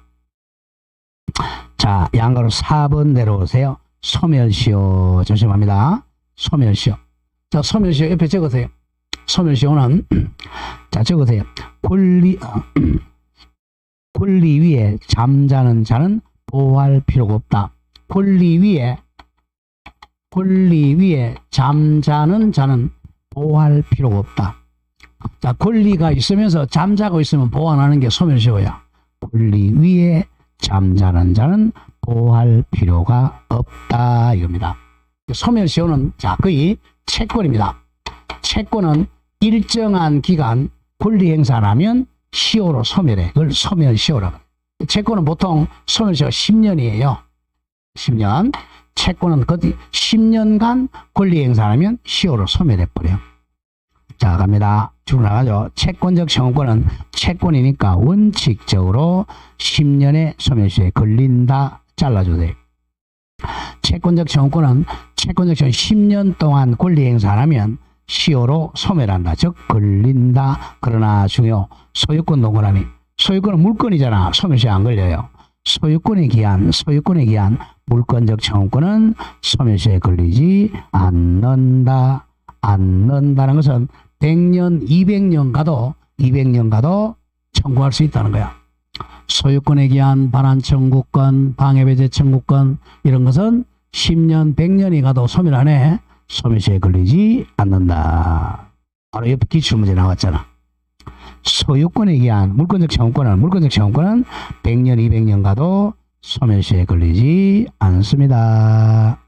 자, 양가로 4번 내려오세요. 소멸시효 조심합니다. 소멸시효. 자, 소멸시효 옆에 적으세요. 소멸시효는 자 적으세요. 권리 위에 잠자는 자는 보호할 필요가 없다. 권리 위에 잠자는 자는 보호할 필요가 없다. 자, 권리가 있으면서 잠자고 있으면 보호 안 하는 게 소멸시효야. 권리 위에 잠자는 자는 보호할 필요가 없다 이겁니다. 소멸시효는 자 거의 채권입니다. 채권은 일정한 기간 권리 행사를 하면 시효로 소멸해. 그걸 소멸시효라고 해요. 채권은 보통 소멸시효가 10년이에요. 10년. 채권은 거의 10년간 권리 행사를 하면 시효로 소멸해버려요. 자, 갑니다. 쭉 나가죠. 채권적 청구권은 채권이니까 원칙적으로 10년의 소멸시효에 걸린다. 잘라주세요. 채권적 청구권은 10년 동안 권리 행사를 하면 시효로 소멸한다. 즉 걸린다. 그러나 중요 소유권 동그라미. 소유권은 물권이잖아. 소멸시효 안 걸려요. 소유권에 기한 물권적 청구권은 소멸시효에 걸리지 않는다. 않는다는 것은 100년, 200년 가도 청구할 수 있다는 거야. 소유권에 기한 반환 청구권, 방해배제 청구권 이런 것은 10년, 100년이 가도 소멸 안 해. 소멸시효에 걸리지 않는다. 바로 옆에 기출문제 나왔잖아. 소유권에 기한 물권적 청구권은 100년, 200년 가도 소멸시효에 걸리지 않습니다.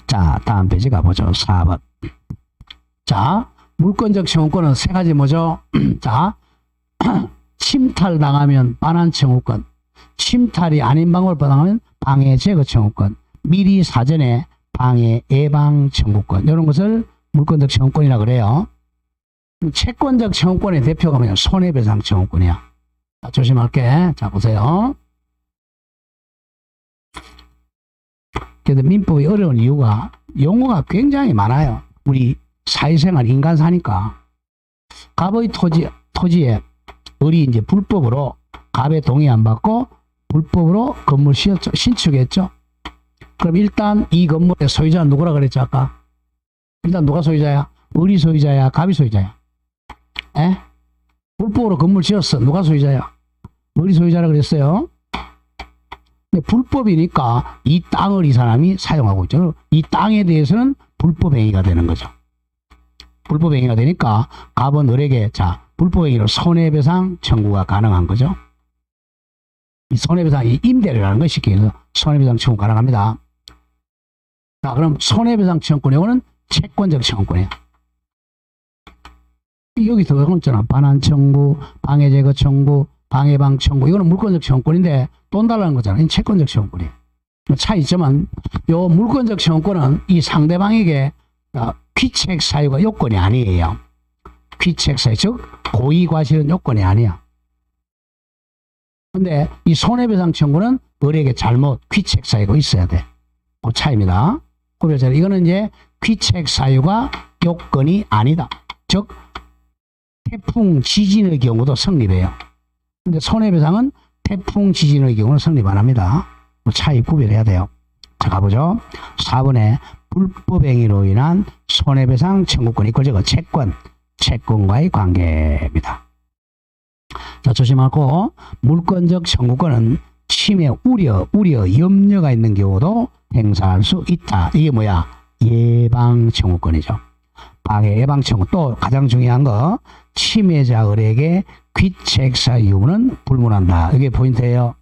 자, 다음 페이지 가보죠. 4번. 자, 물권적 청구권은 세 가지 뭐죠? 자, 침탈당하면 반환 청구권, 침탈이 아닌 방법을 당하면 방해 제거 청구권, 미리 사전에 방해 예방 청구권 이런 것을 물권적 청구권이라고 그래요. 채권적 청구권의 대표가 뭐냐? 손해배상 청구권이야. 자, 조심할게. 자, 보세요. 그래도 민법이 어려운 이유가 용어가 굉장히 많아요. 우리 사회생활 인간 사니까. 갑의 토지에 을이 이제 불법으로 갑의 동의 안 받고 불법으로 건물 신축했죠. 그럼 일단 이 건물의 소유자는 누구라 그랬죠 아까? 일단 누가 소유자야? 을이 소유자야? 갑이 소유자야? 에? 불법으로 건물 지었어. 누가 소유자야? 을이 소유자라 그랬어요. 근데 불법이니까 이 땅을 이 사람이 사용하고 있죠. 이 땅에 대해서는 불법행위가 되는 거죠. 불법행위가 되니까 갑은 을에게 자 불법행위로 손해배상 청구가 가능한 거죠. 이 손해배상이 임대료라는 것이 그래서 손해배상 청구 가능합니다. 자, 그럼 손해배상 청구권의 경우는 채권적 청구권이에요. 여기 들어갔잖아. 반환 청구, 방해 제거 청구, 방해방 청구. 이거는 물권적 청구권인데 돈 달라는 거잖아. 이건 채권적 청구권이에요. 차이점은 요 물권적 청구권은 이 상대방에게 귀책 사유가 요건이 아니에요. 귀책 사유, 즉 고의 과실은 요건이 아니야. 근데 이 손해배상 청구는 을에게 잘못 귀책 사유가 있어야 돼. 그 차이입니다. 구별자로 이거는 이제 귀책 사유가 요건이 아니다. 즉 태풍 지진의 경우도 성립해요. 근데 손해배상은 태풍 지진의 경우는 성립 안 합니다. 그 차이 구별해야 돼요. 자, 가보죠. 4번에 불법행위로 인한 손해배상 청구권이 있고 저거 채권과의 관계입니다. 자, 조심하고 물권적 청구권은 침해 우려, 염려가 있는 경우도 행사할 수 있다. 이게 뭐야? 예방 청구권이죠. 방해 예방 청구. 또 가장 중요한 거 침해자 을에게 귀책 사유는 불문한다. 이게 포인트예요.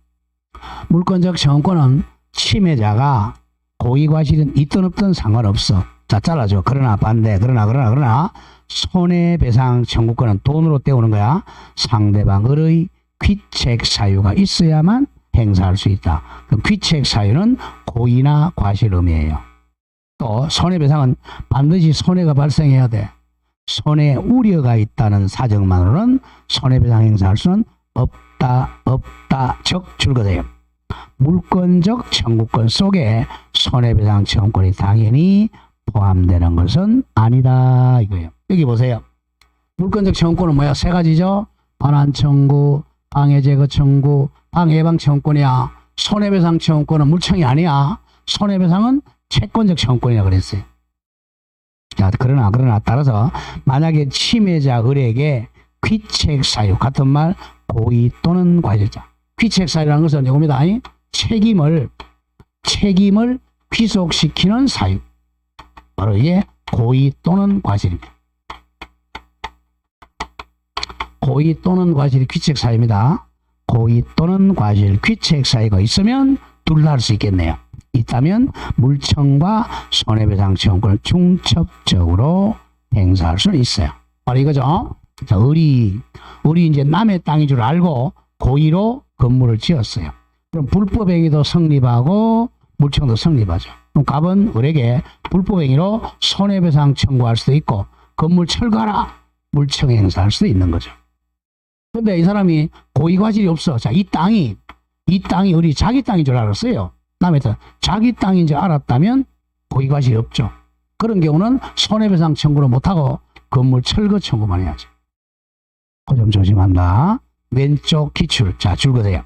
물권적 청구권은 침해자가 고의 과실은 있든 없든 상관없어. 자, 잘라줘. 그러나 반대. 그러나 손해배상 청구권은 돈으로 때우는 거야. 상대방의 귀책 사유가 있어야만 행사할 수 있다. 그럼 귀책 사유는 고의나 과실 의미예요. 또 손해배상은 반드시 손해가 발생해야 돼. 손해 우려가 있다는 사정만으로는 손해배상 행사할 수는 없다. 즉 줄거세요. 물권적 청구권 속에 손해배상 청구권이 당연히 포함되는 것은 아니다 이거예요. 여기 보세요. 물권적 청구권은 뭐야? 세 가지죠. 반환 청구, 방해 제거 청구, 방해 예방 청구권이야. 손해배상 청구권은 물청이 아니야. 손해배상은 채권적 청구권이라 그랬어요. 자, 그러나 따라서 만약에 침해자 을에게 귀책 사유 같은 말 고의 또는 과실자. 귀책 사유라는 것은 이겁니다. 책임을 귀속시키는 사유. 바로 이게 고의 또는 과실입니다. 고의 또는 과실이 귀책 사유입니다. 고의 또는 과실, 귀책 사유가 있으면 둘 다 할 수 있겠네요. 있다면 물청과 손해배상 청구권을 중첩적으로 행사할 수 있어요. 바로 이거죠. 자, 을이 이제 남의 땅인 줄 알고 고의로 건물을 지었어요. 그럼 불법행위도 성립하고 물청도 성립하죠. 그럼 갑은 을에게 불법행위로 손해배상 청구할 수도 있고 건물 철거하라 물청 행사할 수도 있는 거죠. 근데 이 사람이 고의 과실이 없어. 자, 이 땅이 을이 자기 땅인 줄 알았어요. 남의 땅. 자기 땅인 줄 알았다면 고의 과실이 없죠. 그런 경우는 손해배상 청구를 못하고 건물 철거 청구만 해야죠. 그 점 조심한다. 왼쪽 기출. 자, 줄거세요.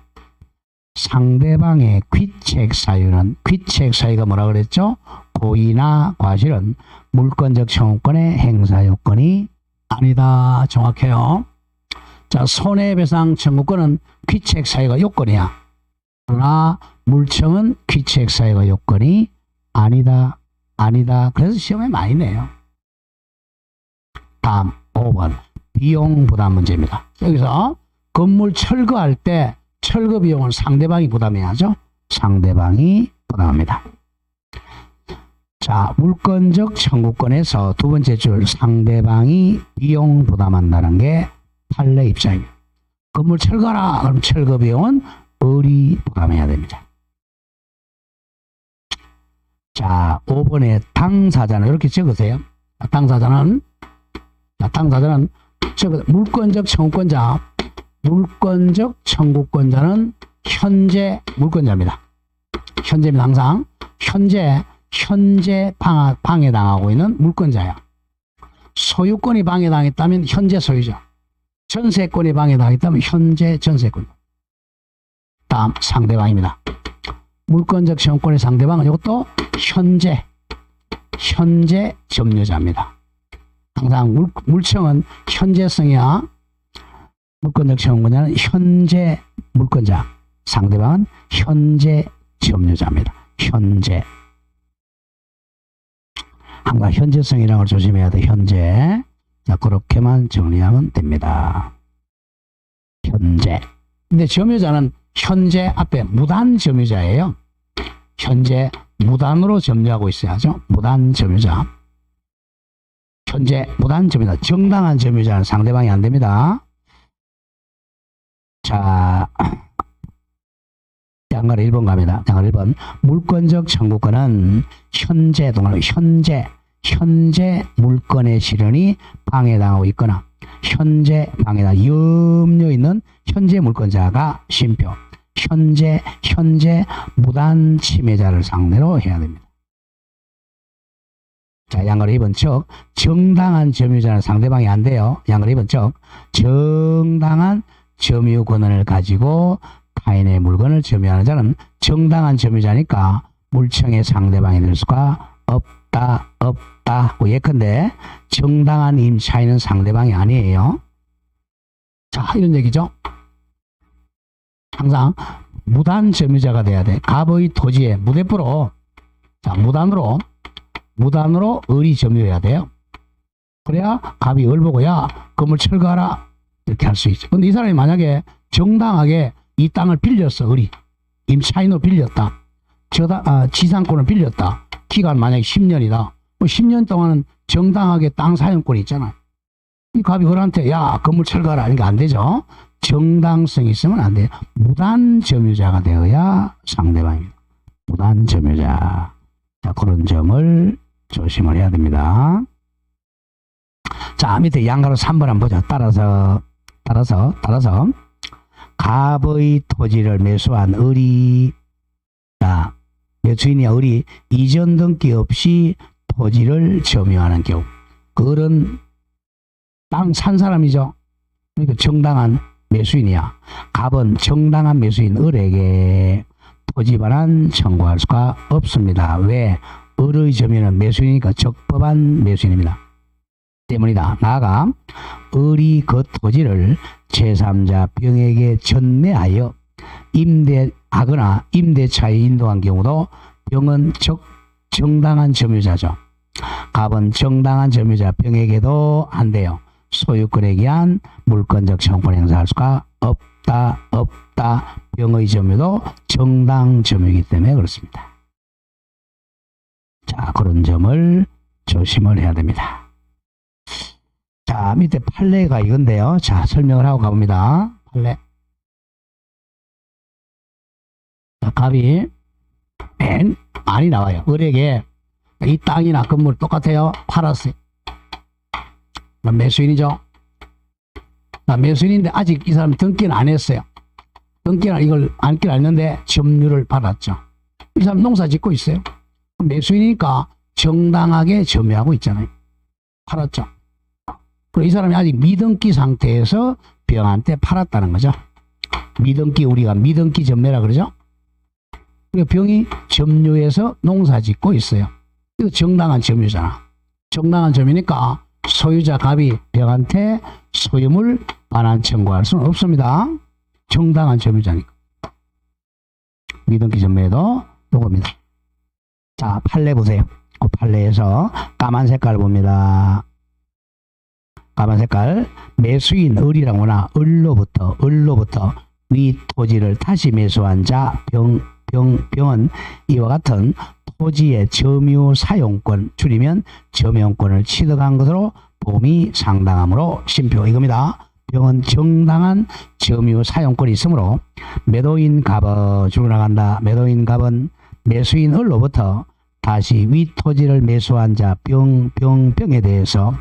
상대방의 귀책 사유가 뭐라 그랬죠? 고의나 과실은 물권적 청구권의 행사 요건이 아니다. 정확해요. 자, 손해배상 청구권은 귀책 사유가 요건이야. 그러나 물청은 귀책 사유가 요건이 아니다. 그래서 시험에 많이 내요. 다음 5번 비용 부담 문제입니다. 여기서 건물 철거할 때 철거 비용은 상대방이 부담해야죠. 상대방이 부담합니다. 자, 물권적 청구권에서 두 번째 줄 상대방이 비용 부담한다는 게 판례 입장이에요. 건물 철거라 그럼 철거 비용은 을이 부담해야 됩니다. 자, 5번에 당사자는 이렇게 적으세요. 당사자는 물권적 청구권자는 현재 물권자입니다. 현재입니다. 항상 현재 방해당하고 있는 물권자야. 소유권이 방해당했다면 현재 소유자. 전세권이 방해당했다면 현재 전세권. 다음 상대방입니다. 물권적 청구권의 상대방은 이것도 현재 점유자입니다. 항상 물청은 현재성이야. 물권적 청구권자는 현재 물권자, 상대방은 현재 점유자입니다. 현재. 항상 현재성이라는 걸 조심해야 돼. 현재. 자, 그렇게만 정리하면 됩니다. 현재. 근데 점유자는 현재 앞에 무단 점유자예요. 현재 무단으로 점유하고 있어야죠. 무단 점유자. 현재 무단 점유자. 정당한 점유자는 상대방이 안 됩니다. 자, 양가로 1번 갑니다. 양가로 1번. 물권적 청구권은 현재 동안 현재 물건의 실현이 방해당하고 있거나 현재 방해다 염려 있는 현재 물권자가 쉼표. 현재 무단 침해자를 상대로 해야 됩니다. 자, 양가로 2번 즉 정당한 점유자는 상대방이 안 돼요. 양가로 2번 즉 정당한 점유 권한을 가지고 타인의 물건을 점유하는 자는 정당한 점유자니까 물청의 상대방이 될 수가 없다. 예컨대 정당한 임차인은 상대방이 아니에요. 자, 이런 얘기죠. 항상 무단 점유자가 돼야 돼. 갑의 토지에 무대포로, 자, 무단으로 을이 점유해야 돼요. 그래야 갑이 을 보고 야 건물 철거하라 이렇게 할 수 있죠. 근데 이 사람이 만약에 정당하게 이 땅을 빌렸어. 을이 임차인으로 빌렸다. 지상권을 빌렸다. 기간 만약에 10년이다. 10년 동안은 정당하게 땅 사용권이 있잖아요. 이 갑이 을한테 야 건물 철거하라 이게 안 되죠. 정당성이 있으면 안 돼요. 무단 점유자가 되어야 상대방입니다. 무단 점유자. 자, 그런 점을 조심을 해야 됩니다. 자, 밑에 양가로 3번 한번 보자. 따라서 갑의 토지를 매수한 을이, 자, 매수인이 을이 이전 등기 없이 토지를 점유하는 경우, 그 을은 땅 산 사람이죠. 그러니까 정당한 매수인이야. 갑은 정당한 매수인 을에게 토지 반환 청구할 수가 없습니다. 왜? 을의 점유는 매수인이니까 적법한 매수인입니다. 때문이다. 나아가 을이 그 토지를 제3자 병에게 전매하여 임대하거나 임대차에 인도한 경우도 병은 정당한 점유자죠. 갑은 정당한 점유자 병에게도 안 돼요. 소유권에 기한 물권적 청구권 행사할 수가 없다. 병의 점유도 정당 점유이기 때문에 그렇습니다. 자, 그런 점을 조심을 해야 됩니다. 자, 밑에 판례가 이건데요. 자, 설명을 하고 가봅니다. 판례. 자, 갑이 많이 나와요. 을에게 이 땅이나 건물 똑같아요. 팔았어요. 매수인이죠. 매수인인데 아직 이 사람이 등기는 안 했어요. 등기는 이걸 안기를 했는데 점유를 받았죠. 이 사람 농사 짓고 있어요. 매수인이니까 정당하게 점유하고 있잖아요. 팔았죠. 그리고 이 사람이 아직 미등기 상태에서 병한테 팔았다는 거죠. 미등기, 우리가 미등기 점매라 그러죠. 그러니까 병이 점유해서 농사 짓고 있어요. 이거 정당한 점유잖아. 정당한 점유니까 소유자 갑이 병한테 소유물 반환 청구할 수는 없습니다. 정당한 점유자니까. 미등기 점매도 요겁니다. 자, 판례 보세요. 그 판례에서 까만 색깔 봅니다. 까만 색깔. 매수인 을이라거나 을로부터 위 토지를 다시 매수한 자 병은 이와 같은 토지의 점유 사용권, 줄이면 점용권을 취득한 것으로 보험이 상당하므로 쉼표 이겁니다. 병은 정당한 점유 사용권이 있으므로 매도인 갑은 죽어나간다. 매도인 갑은 매수인 을로부터 다시 위 토지를 매수한 자 병에 대해서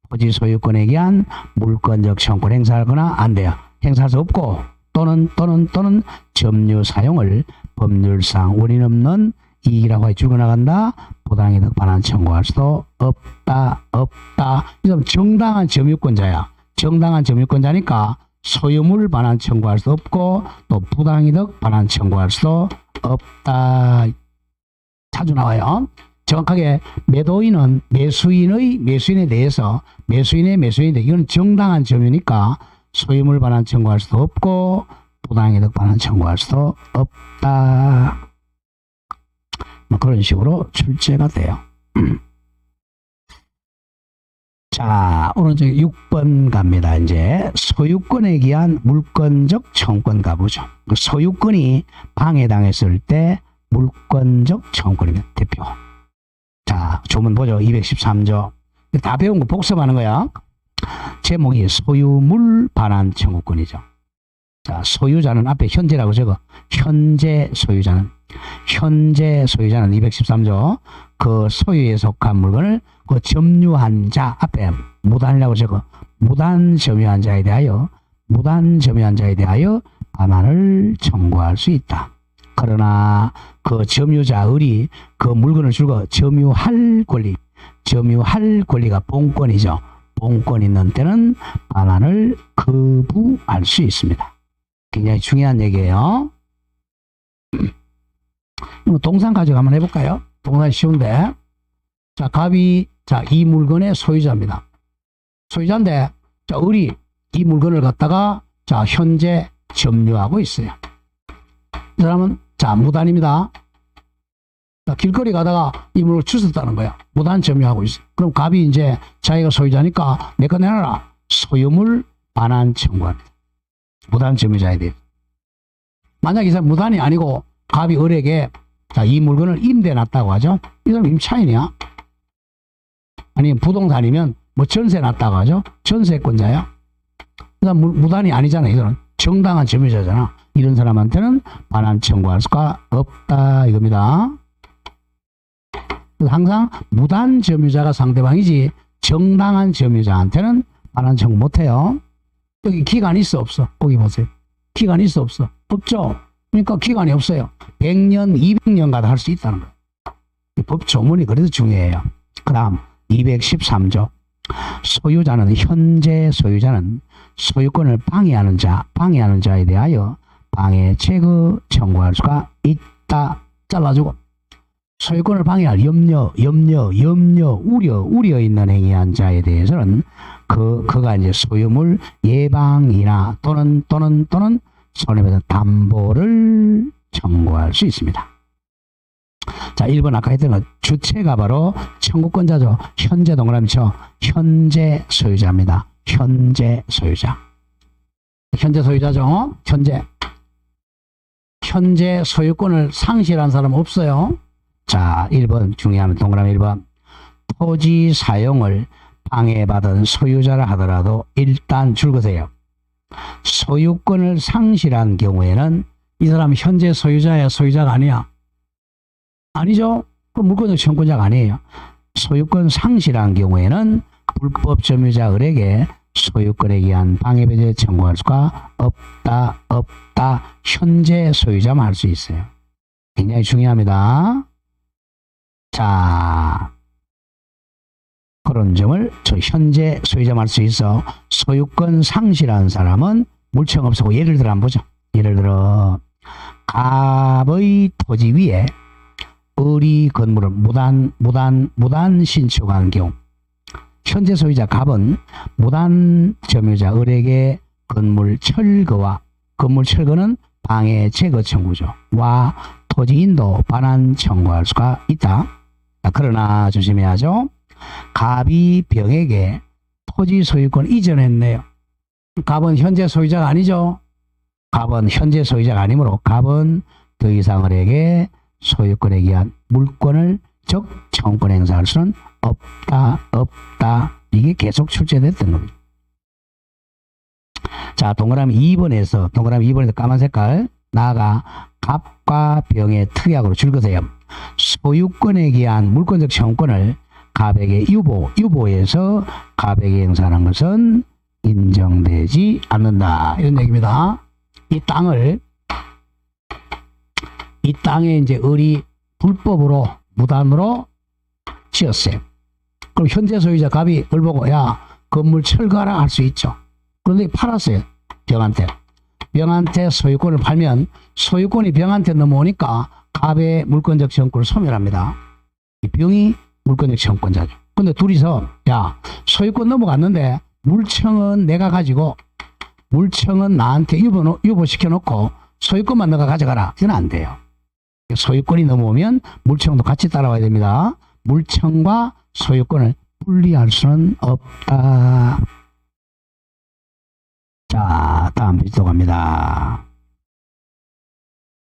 토지 소유권에 기한 물권적 청구권 행사하거나 안 돼요. 행사할 수 없고 또는 점유 사용을 법률상 원인 없는 이익이라고 해 죽어나간다. 부당이득 반환 청구할 수도 없다. 이건 정당한 점유권자야. 정당한 점유권자니까 소유물 반환 청구할 수도 없고 또 부당이득 반환 청구할 수도 없다. 자주 나와요. 정확하게 매도인은 매수인에 대해서 매수인인데 이건 정당한 점유니까 소유물 반환 청구할 수도 없고 부당이득 반환 청구할 수도 없다. 뭐 그런 식으로 출제가 돼요. 자, 오른쪽 6번 갑니다. 이제 소유권에 기한 물권적 청구권 가보죠. 소유권이 방해당했을 때 물권적 청구권입니다. 대표. 자, 조문 보죠. 213조. 다 배운 거 복습하는 거야. 제목이 소유물 반환 청구권이죠. 자, 소유자는 앞에 현재라고 적어. 현재 소유자는 213조 그 소유에 속한 물건을 그 점유한 자 앞에 무단이라고 적어. 무단 점유한 자에 대하여 반환을 청구할 수 있다. 그러나 그 점유자의 그 물건을 줄거 점유할 권리가 본권이죠. 본권 있는 때는 반환을 거부할 수 있습니다. 굉장히 중요한 얘기예요. 동산 가지고 한번 해볼까요? 동산 쉬운데. 자, 갑이 이 물건의 소유자입니다. 소유자인데, 자, 을이 이 물건을 갖다가 현재 점유하고 있어요. 이 사람은 무단입니다. 자, 길거리 가다가 이 물건을 주웠다는 거야. 무단 점유하고 있어. 그럼 갑이 이제 자기가 소유자니까 내 거 내놔라. 소유물 반환 청구합니다. 무단 점유자에 대해. 만약 이 사람 무단이 아니고 갑이 을에게 이 물건을 임대해 놨다고 하죠. 이 사람 임차인이야. 아니면 부동산이면 전세 놨다고 하죠. 전세권자야. 그 사람 무단이 아니잖아. 이거는 정당한 점유자잖아. 이런 사람한테는 반환 청구할 수가 없다 이겁니다. 그래서 항상 무단 점유자가 상대방이지 정당한 점유자한테는 반환 청구 못해요. 여기 기간이 있어 없어? 거기 보세요. 기간이 있어 없어? 없죠. 그러니까 기간이 없어요. 100년, 200년 가도 할 수 있다는 거예요. 법 조문이 그래서 중요해요. 그 다음 213조 현재 소유자는 소유권을 방해하는 자에 대하여 방해 제거 청구할 수가 있다. 잘라주고 소유권을 방해할 염려, 우려 있는 행위한 자에 대해서는 그가 이제 소유물 예방이나 또는 손해배상 담보를 청구할 수 있습니다. 자, 1번 아까 했던 거 주체가 바로 청구권자죠. 현재 동그라미 쳐. 현재 소유자입니다. 현재 소유자죠. 현재 소유권을 상실한 사람 없어요. 자, 1번 중요하면 동그라미 1번. 토지 사용을 방해받은 소유자라 하더라도 일단 줄거세요. 소유권을 상실한 경우에는 이 사람 현재 소유자야, 소유자가 아니야? 아니죠? 그럼 물권적 청구권자가 아니에요. 소유권 상실한 경우에는 불법 점유자 을에게 소유권에 의한 방해배제 청구할 수가 없다. 현재 소유자만 할 수 있어요. 굉장히 중요합니다. 자, 그런 점을 현재 소유자만 할 수 있어. 소유권 상실한 사람은 물청 없애고 예를 들어 한번 보죠. 예를 들어 갑의 토지 위에 을이 건물을 무단 신축한 경우 현재 소유자 갑은 무단 점유자 을에게 건물 철거는 방해 제거 청구죠. 와 토지 인도 반환 청구할 수가 있다. 그러나 조심해야죠. 갑이 병에게 토지 소유권 이전했네요. 갑은 현재 소유자가 아니죠. 갑은 현재 소유자가 아니므로 갑은 더 이상 을에게 소유권에 의한 물권을 즉 청구권 행사할 수는 없다. 이게 계속 출제됐던 겁니다. 자, 동그라미 2번에서 까만 색깔 나아가 갑과 병의 특약으로 줄거세요. 소유권에 의한 물권적 청구권을 갑에게 유보해서 갑에게 행사하는 것은 인정되지 않는다. 이런 얘기입니다. 이 땅에 이제 을이 불법으로 무단으로 지었어요. 그럼 현재 소유자 갑이 을 보고 야 건물 철거하라 할 수 있죠. 그런데 팔았어요. 병한테 소유권을 팔면 소유권이 병한테 넘어오니까 갑의 물권적 청구를 소멸합니다. 이 병이 물권적 청구권자죠. 근데 둘이서 야 소유권 넘어갔는데 물청은 내가 가지고 물청은 나한테 유보시켜 놓고 소유권만 너가 가져가라. 이건 안 돼요. 소유권이 넘어오면 물청도 같이 따라와야 됩니다. 물청과 소유권을 분리할 수는 없다. 자, 다음 페이지 또 갑니다.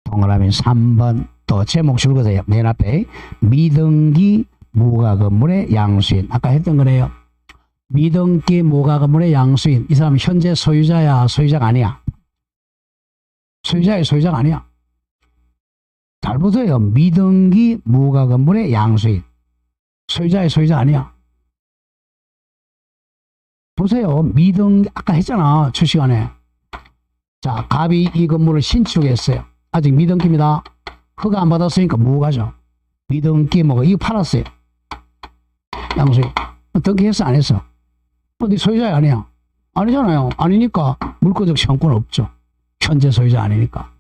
동그라미 3번 또 제목 줄거세요. 맨 앞에 미등기 무가 건물의 양수인. 아까 했던 거네요. 미등기 무가 건물의 양수인. 이 사람 현재 소유자야, 소유자가 아니야? 소유자야, 소유자가 아니야? 잘 보세요. 미등기 무가 건물의 양수인. 소유자야, 소유자 아니야? 보세요. 미등, 아까 했잖아. 첫 시간에. 자, 갑이 이 건물을 신축했어요. 아직 미등기입니다. 허가 안 받았으니까 무가죠. 미등기 뭐가 이거 팔았어요. 양수인. 등기했어, 안 했어? 네 소유자야, 아니야? 아니잖아요. 아니니까 물권적 청구는 없죠. 현재 소유자 아니니까.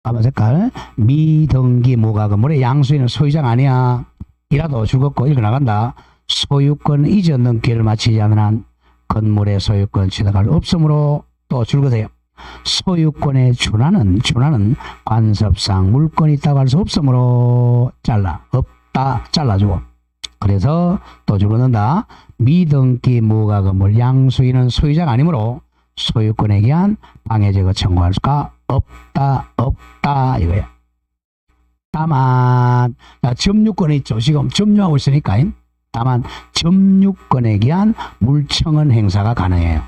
아마 색깔. 미등기 무가 건물의 양수인은 소유자가 아니야. 이라도 죽었고 읽어 나간다. 소유권 이전 등기를 마치지 않는 한 건물의 소유권 취득할 없으므로 또 줄거세요. 소유권에 준하는 관습상 물건이 있다고 할 수 없으므로 없다 잘라주고. 그래서 또 줄어넣는다. 미등기 무가 건물 양수인은 소유자가 아니므로 소유권에 기한 방해제거 청구할 수가 없다 이거야. 다만 점유권이 있죠. 지금 점유하고 있으니까. 다만 점유권에 기한 물청은 행사가 가능해요.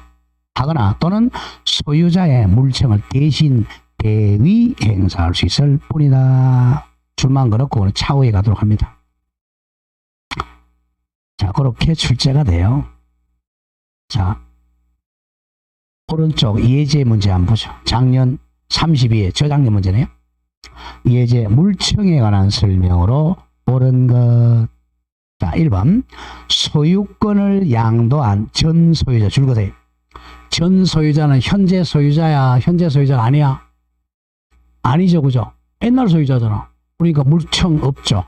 하거나 또는 소유자의 물청을 대신 대위 행사할 수 있을 뿐이다. 줄만 그렇고 차후에 가도록 합니다. 자, 그렇게 출제가 돼요. 자, 오른쪽 예제 문제 한번 보죠. 작년 32회 저작년 문제네요. 예제 물청에 관한 설명으로 옳은 것. 자, 1번 소유권을 양도한 전 소유자 줄거세요. 전 소유자는 현재 소유자야, 현재 소유자가 아니야? 아니죠, 그죠? 옛날 소유자잖아. 그러니까 물청 없죠.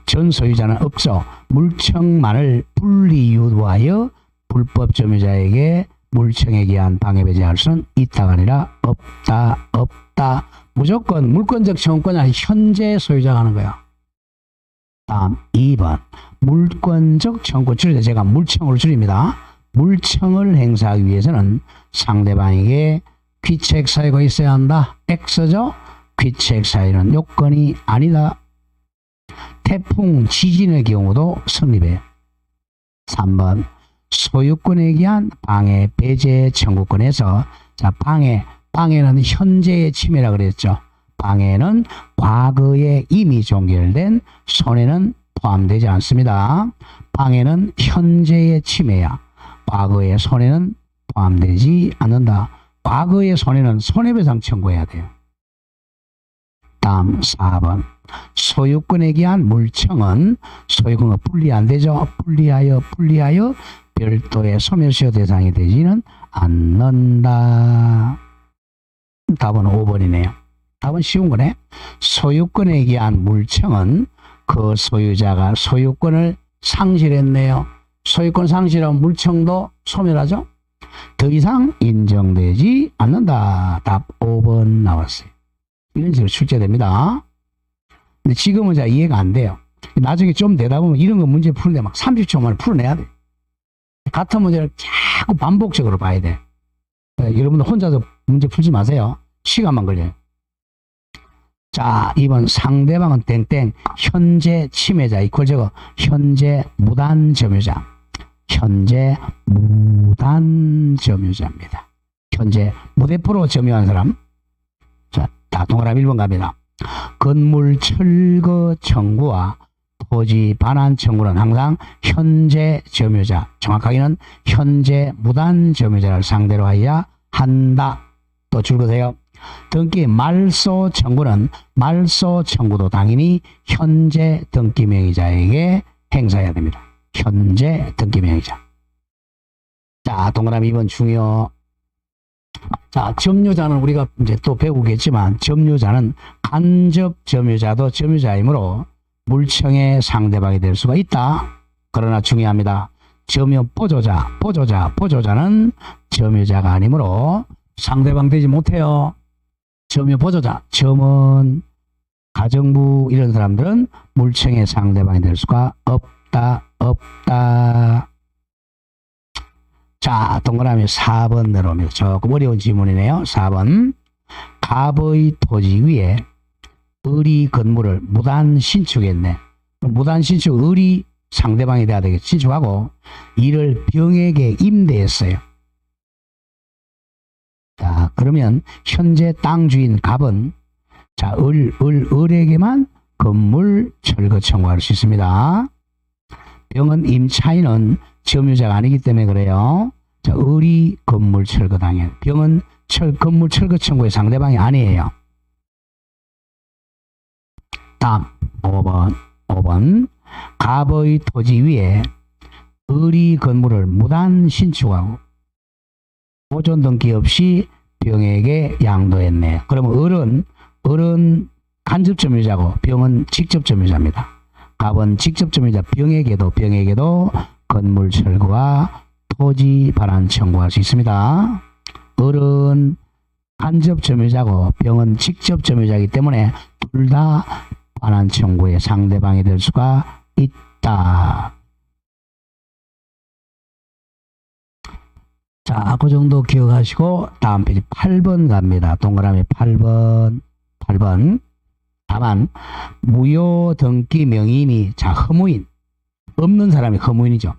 전 소유자는 없죠. 물청만을 분리 유도하여 불법 점유자에게 물청에 기한 방해 배제할 수는 있다가 아니라 없다. 무조건 물권적 청구권이 아니라 현재 소유자가 하는 거야. 다음 2번 물권적 청구권 줄일 때 제가 물청을 줄입니다. 물청을 행사하기 위해서는 상대방에게 귀책 사유가 있어야 한다. X죠. 귀책 사유는 요건이 아니다. 태풍 지진의 경우도 성립해요. 3번 소유권에 기한 방해 배제 청구권에서 자, 방해는 현재의 침해라 그랬죠. 방해는 과거에 이미 종결된 손해는 포함되지 않습니다. 방해는 현재의 침해야. 과거의 손해는 포함되지 않는다. 과거의 손해는 손해배상 청구해야 돼요. 다음 4번 소유권에 기한 물청은 소유권과 분리 안 되죠. 분리하여 별도의 소멸시효 대상이 되지는 않는다. 답은 5번이네요. 답은 쉬운 거네. 소유권에 기한 물청은 그 소유자가 소유권을 상실했네요. 소유권 상실하면 물청도 소멸하죠. 더 이상 인정되지 않는다. 답 5번 나왔어요. 이런 식으로 출제됩니다. 근데 지금은 잘 이해가 안 돼요. 나중에 좀 되다 보면 이런 거 문제 푸는데 막 30초 만에 풀어내야 돼. 같은 문제를 자꾸 반복적으로 봐야 돼. 여러분들 혼자서 문제 풀지 마세요. 시간만 걸려요. 자, 2번 상대방은 땡땡 현재 침해자 이퀄 저거 현재 무단 점유자. 현재 무단 점유자입니다. 현재 무대포로 점유한 사람. 자, 다 동그라미 1번 갑니다. 건물 철거 청구와 토지 반환 청구는 항상 현재 점유자, 정확하게는 현재 무단 점유자를 상대로 하여야 한다. 또 줄거세요. 등기 말소 청구는 말소 청구도 당연히 현재 등기 명의자에게 행사해야 됩니다. 현재 등기 명의자. 자, 동그라미 2번 중요. 자, 점유자는 우리가 이제 또 배우겠지만 점유자는 간접 점유자도 점유자이므로 물청의 상대방이 될 수가 있다. 그러나 중요합니다. 점유 보조자는 점유자가 아니므로 상대방 되지 못해요. 점유 보조자, 점원, 가정부 이런 사람들은 물청의 상대방이 될 수가 없다. 없다. 자, 동그라미 4번 내려옵니다. 조금 어려운 지문이네요. 4번. 갑의 토지 위에 을이 건물을 무단 신축했네. 무단 신축, 을이 상대방이 돼야 되겠죠. 신축하고 이를 병에게 임대했어요. 자, 그러면 현재 땅 주인 갑은 자, 을에게만 건물 철거 청구할 수 있습니다. 병은 임차인은 점유자가 아니기 때문에 그래요. 자, 을이 건물 철거 당해. 병은 건물 철거 청구의 상대방이 아니에요. 다음 5번. 갑의 토지 위에 을이 건물을 무단 신축하고 보존 등기 없이 병에게 양도했네. 그러면 을은 간접 점유자고 병은 직접 점유자입니다. 갑은 직접 점유자 병에게도 건물 철거와 토지 반환 청구할 수 있습니다. 을은 간접 점유자고 병은 직접 점유자이기 때문에 둘 다 반환 청구의 상대방이 될 수가 있다. 자, 그 정도 기억하시고 다음 페이지 8번 갑니다. 동그라미 8번. 다만 무효 등기 명의인이 자, 허무인 없는 사람이 허무인이죠.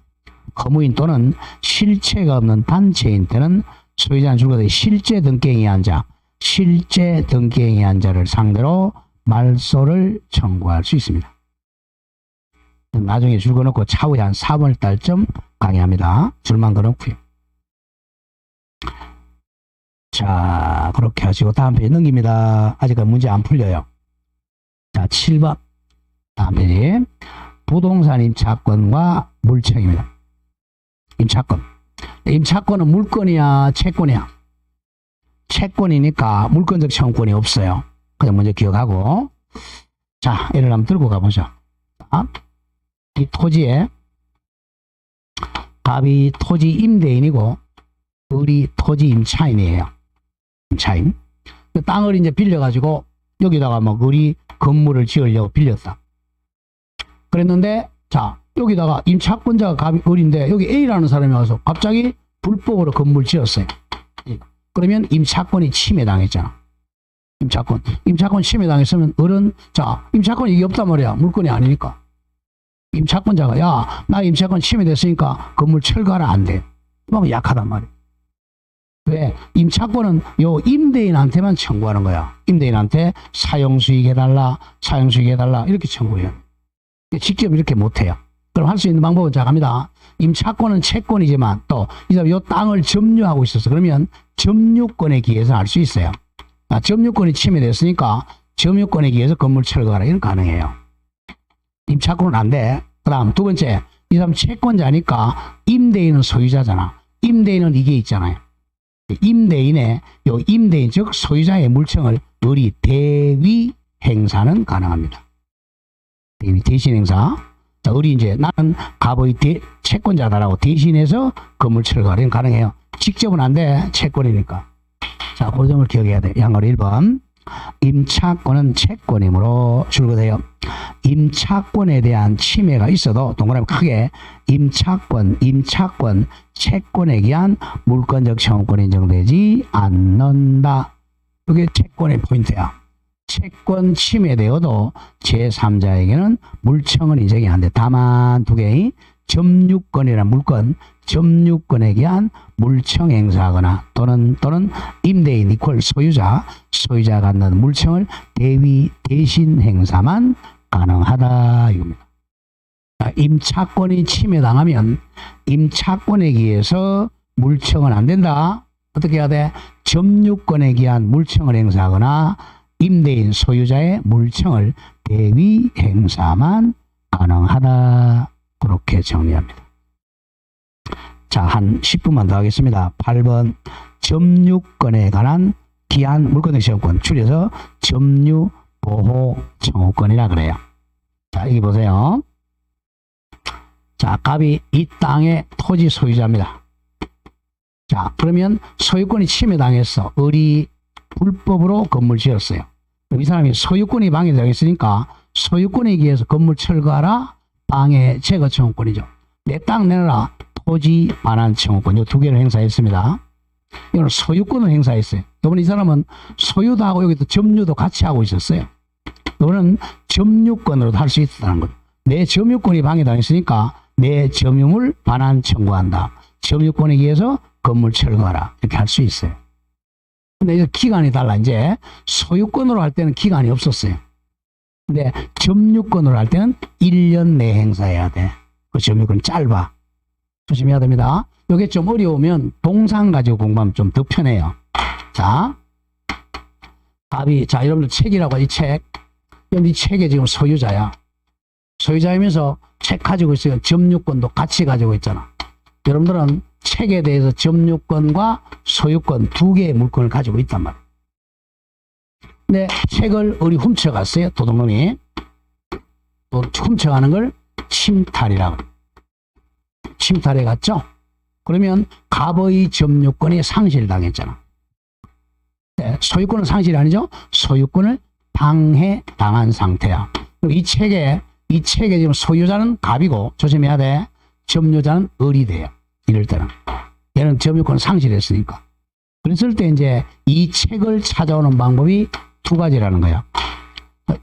허무인 또는 실체가 없는 단체인 때는 소유자는 줄거서 실제 등기행위 한 자를 상대로 말소를 청구할 수 있습니다. 나중에 줄 그어놓고 차후에 한 3월 달쯤 강의합니다. 줄만 그어놓고요. 자, 그렇게 하시고 다음 페이지 넘깁니다. 아직까지 문제 안 풀려요. 자, 7번 다음 페이지. 부동산 임차권과 물청입니다. 임차권은 물건이야 채권이야? 채권이니까 물권적 청구권이 없어요. 그냥 먼저 기억하고. 자, 예를 한번 들고 가보죠. 자, 이 토지에 갑이 토지 임대인이고 을이 토지 임차인이에요. 임차인. 그 땅을 이제 빌려가지고 여기다가 막 을이 건물을 지으려고 빌렸다. 그랬는데 자, 여기다가 임차권자가 갑이 을인데 여기 A라는 사람이 와서 갑자기 불법으로 건물 지었어요. 그러면 임차권이 침해당했잖아. 임차권 침해당했으면 을은 자, 임차권이 이게 없단 말이야. 물건이 아니니까. 임차권자가 야, 나 임차권 침해됐으니까 건물 철거하라 안 돼. 막 약하단 말이야. 왜? 임차권은 요 임대인한테만 청구하는 거야. 임대인한테 사용수익 해달라 이렇게 청구해요. 직접 이렇게 못해요. 그럼 할 수 있는 방법은 자, 갑니다. 임차권은 채권이지만 또 이 사람이 요 땅을 점유하고 있어서 그러면 점유권에 기해서 할 수 있어요. 점유권이 침해됐으니까 점유권에 기해서 건물 철거하라 이건 가능해요. 임차권은 안 돼. 그 다음 두 번째, 이 사람 채권자니까 임대인은 소유자잖아. 임대인은 이게 있잖아요. 임대인의 요 임대인 즉 소유자의 물청을 을이 대위 행사는 가능합니다. 대신 행사. 자, 을이 이제 나는 갑의 채권자다라고 대신해서 건물 철거하는 가능해요. 직접은 안 돼. 채권이니까. 자, 그 점을 기억해야 돼. 양어로 1번. 임차권은 채권이므로 줄거세요. 임차권에 대한 침해가 있어도 동그라미 크게 임차권, 채권에 기한 물권적 청구권이 인정되지 않는다. 이게 채권의 포인트야. 채권 침해되어도 제3자에게는 물청은 인정이 안 돼. 다만 두 개의 점유권이라는 물권, 점유권에 기한 물청 행사하거나 또는 임대인 이퀄 소유자가 갖는 물청을 대위 대신 행사만 가능하다 이겁니다. 임차권이 침해당하면 임차권에 기해서 물청은 안 된다. 어떻게 해야 돼? 점유권에 기한 물청을 행사하거나 임대인 소유자의 물청을 대위 행사만 가능하다. 그렇게 정리합니다. 자, 한 10분만 더 하겠습니다. 8번 점유권에 관한 기한 물권의 시험권 줄여서 점유보호 청구권이라 그래요. 자, 여기 보세요. 자, 갑이 이 땅의 토지 소유자입니다. 자, 그러면 소유권이 침해당했어. 을이 불법으로 건물 지었어요. 그럼 이 사람이 소유권이 방해되어 있으니까 소유권에 의해서 건물 철거하라 방해 제거 청구권이죠. 내 땅 내놔라. 토지 반환 청구권. 이 두 개를 행사했습니다. 이거는 소유권을 행사했어요. 이번 이 사람은 소유도 하고 여기도 점유도 같이 하고 있었어요. 이거는 점유권으로도 할 수 있다는 거예요. 내 점유권이 방해당했으니까 내 점유물 반환 청구한다. 점유권에 의해서 건물 철거하라. 이렇게 할 수 있어요. 근데 이제 기간이 달라. 이제 소유권으로 할 때는 기간이 없었어요. 근데 점유권으로 할 때는 1년 내에 행사해야 돼. 그 점유권 짧아. 조심해야 됩니다. 이게 좀 어려우면 동상 가지고 공부하면 좀 더 편해요. 자, 답이, 자, 여러분들 책이라고 이 책. 이 책에 지금 소유자야. 소유자이면서 책 가지고 있어요. 점유권도 같이 가지고 있잖아. 여러분들은 책에 대해서 점유권과 소유권 두 개의 물건을 가지고 있단 말이에요. 근데 책을 어디 훔쳐갔어요. 도둑놈이. 또 훔쳐가는 걸 침탈이라고. 침탈해 갔죠. 그러면 갑의 점유권이 상실당했잖아. 네, 소유권은 상실이 아니죠. 소유권을 방해당한 상태야. 이 책에 지금 소유자는 갑이고 조심해야 돼. 점유자는 을이 돼요. 이럴 때는. 얘는 점유권 상실했으니까. 그랬을 때 이제 이 책을 찾아오는 방법이 두 가지라는 거야.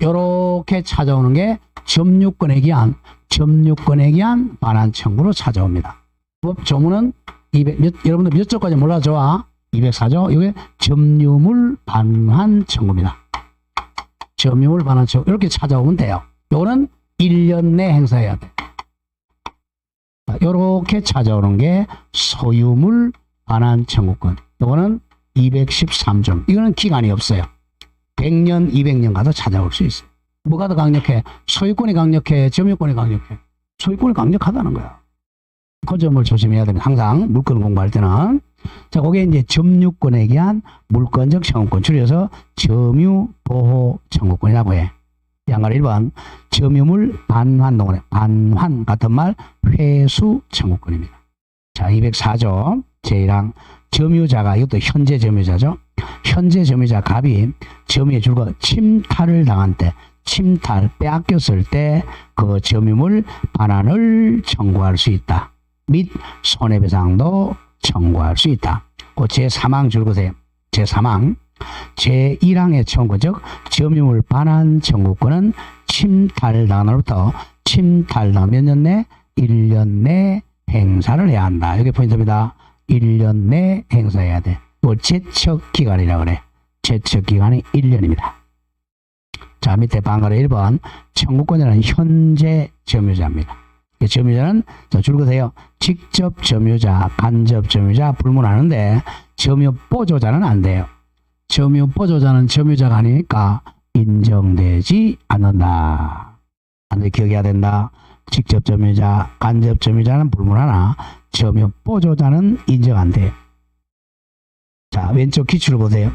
요렇게 찾아오는 게 점유권에 기한 반환 청구로 찾아옵니다. 법 조문은 여러분들 몇 조까지 몰라도 좋아. 204조. 이게 점유물 반환 청구입니다. 점유물 반환 청구. 이렇게 찾아오면 돼요. 요거는 1년 내 행사해야 돼. 요렇게 찾아오는 게 소유물 반환 청구권. 요거는 213조. 이거는 기간이 없어요. 100년, 200년 가도 찾아올 수 있어요. 뭐가 더 강력해? 소유권이 강력해? 점유권이 강력해? 소유권이 강력하다는 거야. 그 점을 조심해야 됩니다. 항상 물건 공부할 때는. 자, 그게 이제 점유권에 의한 물권적 청구권. 줄여서 점유보호 청구권이라고 해. 양가로 1번 점유물 반환 동원에 반환 같은 말 회수 청구권입니다. 자, 204조 제1항 점유자가 이것도 현재 점유자죠. 현재 점유자 갑이 점유의 줄과 침탈을 당한 때 침탈 빼앗겼을 때 그 점유물 반환을 청구할 수 있다. 및 손해배상도 청구할 수 있다. 그 제3항 줄거세요. 제3항 제1항의 청구 즉 점유물 반환 청구권은 침탈당으로부터 침탈당 몇 년 내? 1년 내 행사를 해야 한다. 이게 포인트입니다. 1년 내 행사해야 돼. 뭐 제척기간이라고 그래. 제척기간이 1년입니다. 자, 밑에 방가로 1번 청구권자는 현재 점유자입니다. 점유자는 줄거세요. 직접 점유자, 간접 점유자 불문하는데 점유 보조자는 안 돼요. 점유 보조자는 점유자가 아니니까 인정되지 않는다. 반드시 기억해야 된다. 직접 점유자, 간접 점유자는 불문하나 점유 보조자는 인정 안 돼요. 자, 왼쪽 기출을 보세요.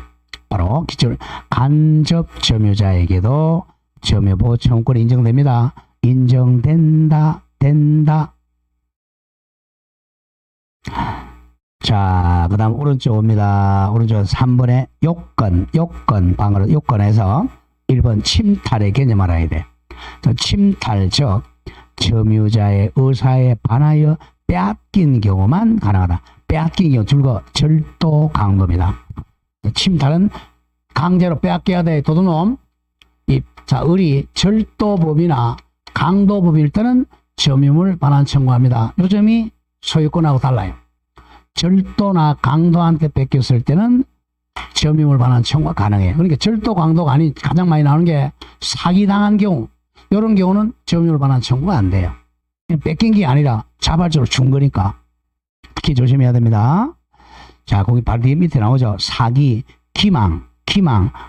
바로 기출. 간접 점유자에게도 점유보호 청구권이 인정됩니다. 인정된다. 된다. 자, 그 다음 오른쪽 옵니다. 오른쪽 3번에 요건 방으로 요건에서 1번 침탈의 개념 알아야 돼. 침탈 즉 점유자의 의사에 반하여 빼앗긴 경우만 가능하다. 빼앗긴 경우 줄거 절도 강도입니다. 침탈은 강제로 빼앗겨야 돼. 도둑놈. 자, 을이 절도법이나 강도법일 때는 점유물 반환 청구합니다. 요 점이 소유권하고 달라요. 절도나 강도한테 뺏겼을 때는 점유물 반환 청구가 가능해요. 그러니까 절도 강도가 아닌 가장 많이 나오는 게 사기당한 경우. 이런 경우는 점유물 반환 청구가 안 돼요. 뺏긴 게 아니라 자발적으로 준 거니까 특히 조심해야 됩니다. 자, 거기 바로 뒤에 밑에 나오죠. 사기, 기망,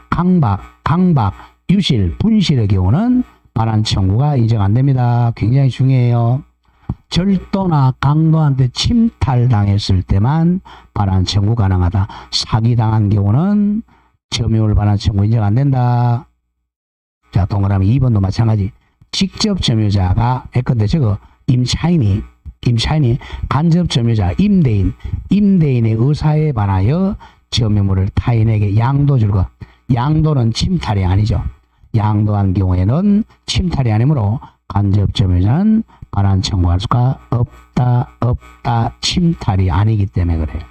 강박, 유실, 분실의 경우는 반환 청구가 인정 안 됩니다. 굉장히 중요해요. 절도나 강도한테 침탈당했을 때만 반환 청구 가능하다. 사기당한 경우는 점유물 반환 청구 인정 안 된다. 자, 동그라미 2번도 마찬가지. 직접 점유자가 예컨대 저거 임차인이 간접 점유자 임대인의 의사에 반하여 점유물을 타인에게 양도 줄 것. 양도는 침탈이 아니죠. 양도한 경우에는 침탈이 아니므로 간접 점유자는 반환 청구할 수가 없다. 침탈이 아니기 때문에 그래요.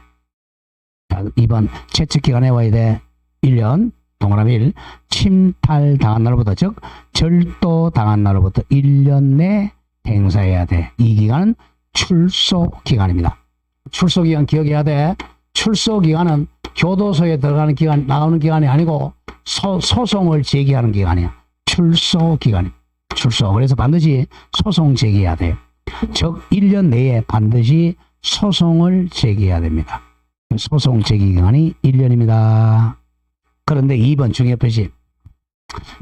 자, 2번 채측기간에 와야 돼. 1년 동그라미 1 침탈당한 날로부터 즉 절도당한 날로부터 1년 내 행사해야 돼. 이 기간은 출소기간입니다. 출소기간 기억해야 돼. 출소기간은 교도소에 들어가는 기간, 나오는 기간이 아니고 소송을 제기하는 기간이야. 출소기간입니다. 출소. 그래서 반드시 소송 제기해야 돼요. 즉 1년 내에 반드시 소송을 제기해야 됩니다. 소송 제기 기간이 1년입니다. 그런데 2번 중요 표시.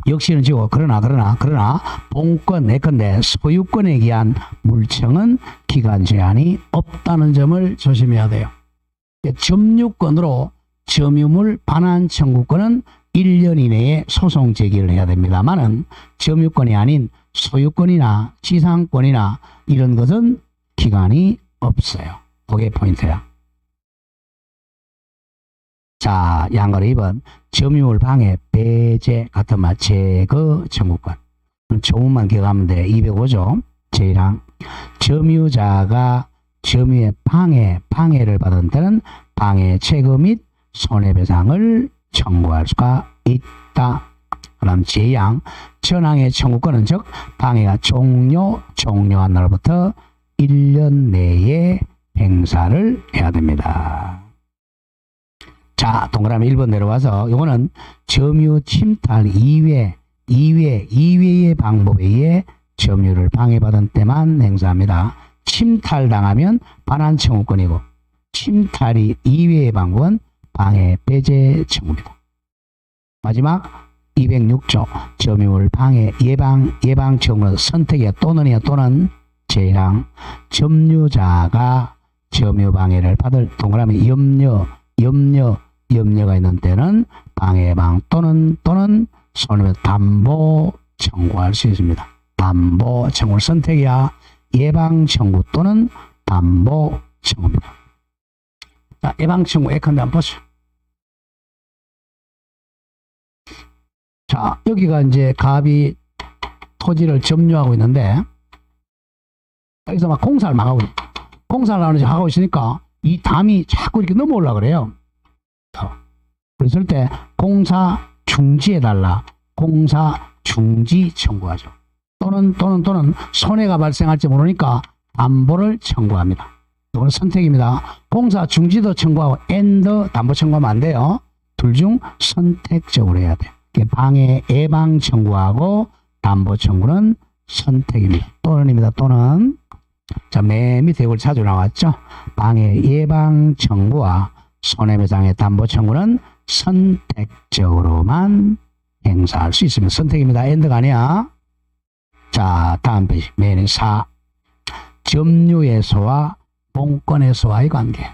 역시는 지고 그러나 본권 예컨대 소유권에 기한 물청은 기간 제한이 없다는 점을 조심해야 돼요. 점유권으로 점유물 반환 청구권은 1년 이내에 소송 제기를 해야 됩니다만은 점유권이 아닌 소유권이나 지상권이나 이런 것은 기간이 없어요. 그게 포인트야. 자, 양거래 2번 점유물 방해, 배제 같은 말 제거 청구권. 조문만 기억하면 돼. 205조 제1항 점유자가 점유의 방해를 받은 때는 방해 체거 및 손해배상을 청구할 수가 있다. 그럼 제2항 전항의 청구권은 즉 방해가 종료한 날부터 1년 내에 행사를 해야 됩니다. 자, 동그라미 1번 내려와서 이거는 점유 침탈 이외의 방법에 의해 점유를 방해받은 때만 행사합니다. 침탈당하면 반환 청구권이고 침탈이 이외의 방법은 방해 배제 청구입니다. 마지막 206조 점유물 방해 예방 청구는 선택이야 또는 제1항 점유자가 점유 방해를 받을 동그라미 염려가 있는 때는 방해방 또는 손해배상 담보 청구할 수 있습니다. 담보 청구 선택이야 예방 청구 또는 담보 청구입니다. 자, 예방 청구 예컨대 한번 보죠. 자, 여기가 이제 갑이 토지를 점유하고 있는데 여기서 막 공사를 하고 있으니까 이 담이 자꾸 이렇게 넘어오려고 그래요. 그랬을 때 공사 중지해달라. 공사 중지 청구하죠. 또는 손해가 발생할지 모르니까 담보를 청구합니다. 이건 선택입니다. 공사 중지도 청구하고 담보 청구하면 안 돼요. 둘 중 선택적으로 해야 돼. 방해 예방 청구하고 담보 청구는 선택입니다. 또는입니다. 또는 자, 맨 밑에 이걸 자주 나왔죠. 방해 예방 청구와 손해배상의 담보 청구는 선택적으로만 행사할 수 있으면 선택입니다. 엔드가 아니야. 자, 다음 페이지 맨 4 점유에서와 본권에서와의 관계.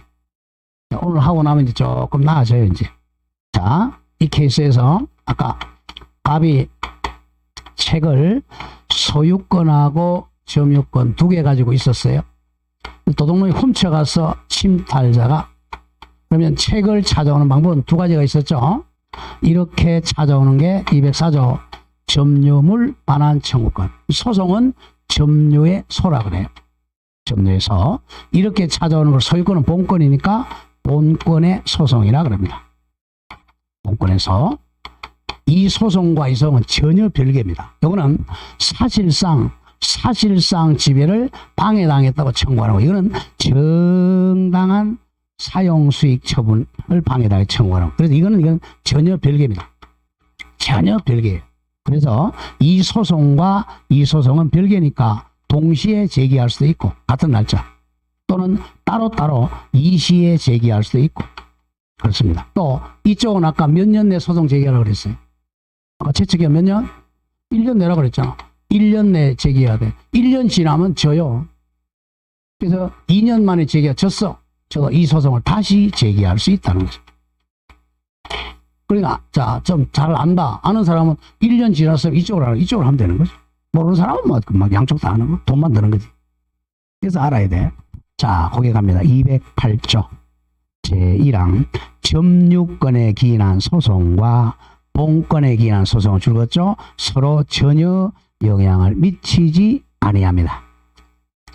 오늘 하고 나면 이제 조금 나아져요. 이제 자, 이 케이스에서 아까 갑이 책을 소유권하고 점유권 두 개 가지고 있었어요. 도둑놈이 훔쳐가서 침탈자가 그러면 책을 찾아오는 방법은 두 가지가 있었죠. 이렇게 찾아오는 게 204조 점유물 반환 청구권. 소송은 점유의 소라 그래요. 점유의 소. 이렇게 찾아오는 걸 소유권은 본권이니까 본권의 소송이라 그럽니다. 본권에서 이 소송과 이 소송은 전혀 별개입니다. 이거는 사실상 지배를 방해당했다고 청구하는 거. 이거는 정당한 사용수익 처분을 방해당해 청구하는 거. 그래서 이건 전혀 별개입니다. 전혀 별개예요. 그래서 이 소송과 이 소송은 별개니까 동시에 제기할 수도 있고 같은 날짜 또는 따로따로 이시에 제기할 수도 있고 그렇습니다. 또 이쪽은 아까 몇 년 내 소송 제기하라고 그랬어요. 아까 채측이가 몇 년? 1년 내라고 그랬잖아. 1년 내에 제기해야 돼. 1년 지나면 져요. 그래서 2년 만에 제기가 졌어. 이 소송을 다시 제기할 수 있다는 거죠. 그러니까 자, 좀 잘 안다. 아는 사람은 1년 지났으면 이쪽으로 하면 되는 거죠. 모르는 사람은 막 양쪽 다 하는 거. 돈만 드는 거지. 그래서 알아야 돼. 자, 거기 갑니다. 208조 제1항 점유권에 기인한 소송과 본권에 기인한 소송을 줄였죠. 서로 전혀 영향을 미치지 아니합니다.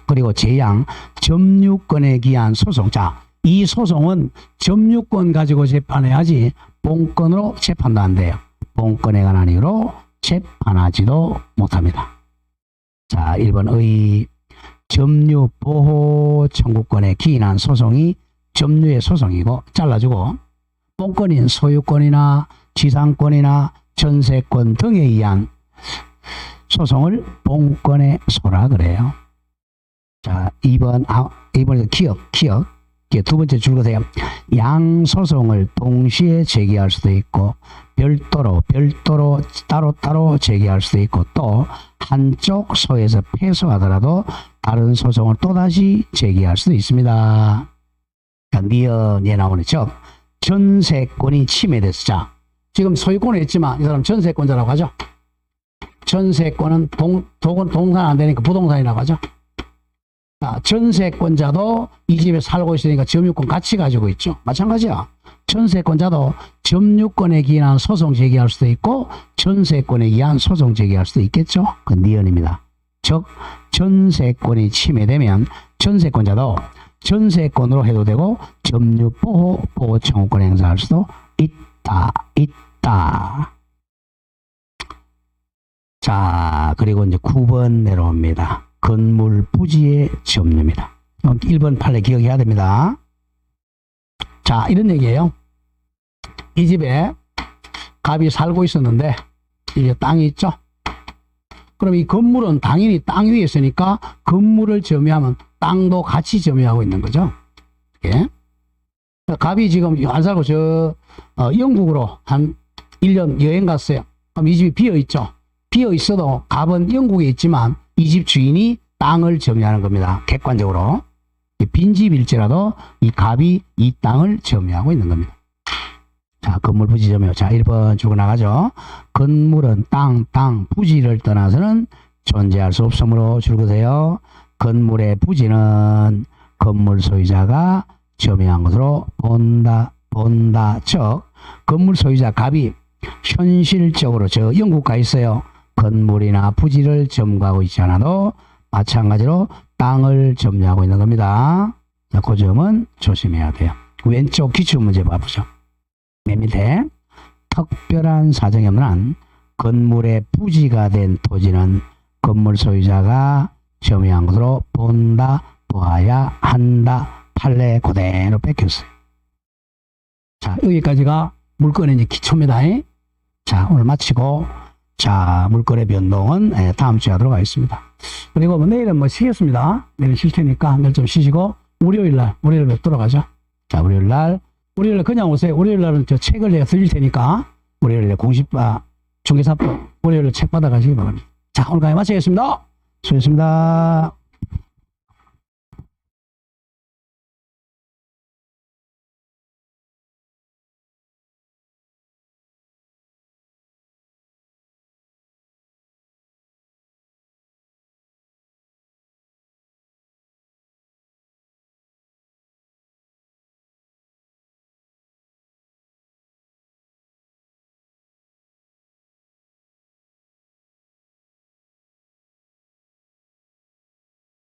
그리고 재양, 점유권에 기한 소송. 자, 이 소송은 점유권 가지고 재판해야지 본권으로 재판도 안 돼요. 본권에 관한 이유로 재판하지도 못합니다. 자, 1번의 점유 보호 청구권에 기인한 소송이 점유의 소송이고 잘라주고 본권인 소유권이나 지상권이나 전세권 등에 의한 소송을 본권의 소라 그래요. 자, 2번에서 기억. 두 번째 줄거세요. 양소송을 동시에 제기할 수도 있고 별도로 따로 제기할 수도 있고 또 한쪽 소에서 패소하더라도 다른 소송을 또다시 제기할 수도 있습니다. 니은에 나오는 즉 전세권이 침해됐어. 자, 지금 소유권을 했지만 이 사람 전세권자라고 하죠. 전세권은 동산 안 되니까 부동산이라고 하죠. 자, 전세권자도 이 집에 살고 있으니까 점유권 같이 가지고 있죠. 마찬가지야. 전세권자도 점유권에 기인한 소송 제기할 수도 있고 전세권에 의한 소송 제기할 수도 있겠죠. 그 니은입니다. 즉 전세권이 침해되면 전세권자도 전세권으로 해도 되고 점유보호 청구권 행사할 수도 있다. 자, 그리고 이제 9번 내려옵니다. 건물 부지의 점유입니다. 1번 판례 기억해야 됩니다. 자, 이런 얘기예요. 이 집에 갑이 살고 있었는데 이게 땅이 있죠. 그럼 이 건물은 당연히 땅 위에 있으니까 건물을 점유하면 땅도 같이 점유하고 있는 거죠. 이렇게. 갑이 지금 안 살고 영국으로 한 1년 여행 갔어요. 그럼 이 집이 비어 있죠. 비어 있어도 갑은 영국에 있지만 이 집 주인이 땅을 점유하는 겁니다. 객관적으로. 빈집일지라도 이 갑이 이 땅을 점유하고 있는 겁니다. 자, 건물 부지 점유. 자, 1번 주고 나가죠. 건물은 땅, 부지를 떠나서는 존재할 수 없으므로 줄거세요. 건물의 부지는 건물 소유자가 점유한 것으로 본다. 즉, 건물 소유자 갑이 현실적으로 영국 가 있어요. 건물이나 부지를 점거하고 있지 않아도 마찬가지로 땅을 점유하고 있는 겁니다. 자, 그 점은 조심해야 돼요. 왼쪽 기출문제 봐보죠. 맨 밑에 특별한 사정이 없는 한 건물의 부지가 된 토지는 건물 소유자가 점유한 것으로 본다, 보아야 한다. 판례 그대로 뺏겼어요. 자, 여기까지가 물건의 이제 기초입니다. 자, 오늘 마치고 자, 물건의 변동은 다음 주에 하도록 하겠습니다. 그리고 내일은 쉬겠습니다. 내일 쉴 테니까 내일 좀 쉬시고 월요일 뵙도록 하죠. 자, 월요일 그냥 오세요. 월요일 날은 저 책을 내가 드릴 테니까 월요일에 공시법, 중개사법 월요일에 책 받아가시기 바랍니다. 자, 오늘 강의 마치겠습니다. 수고했습니다.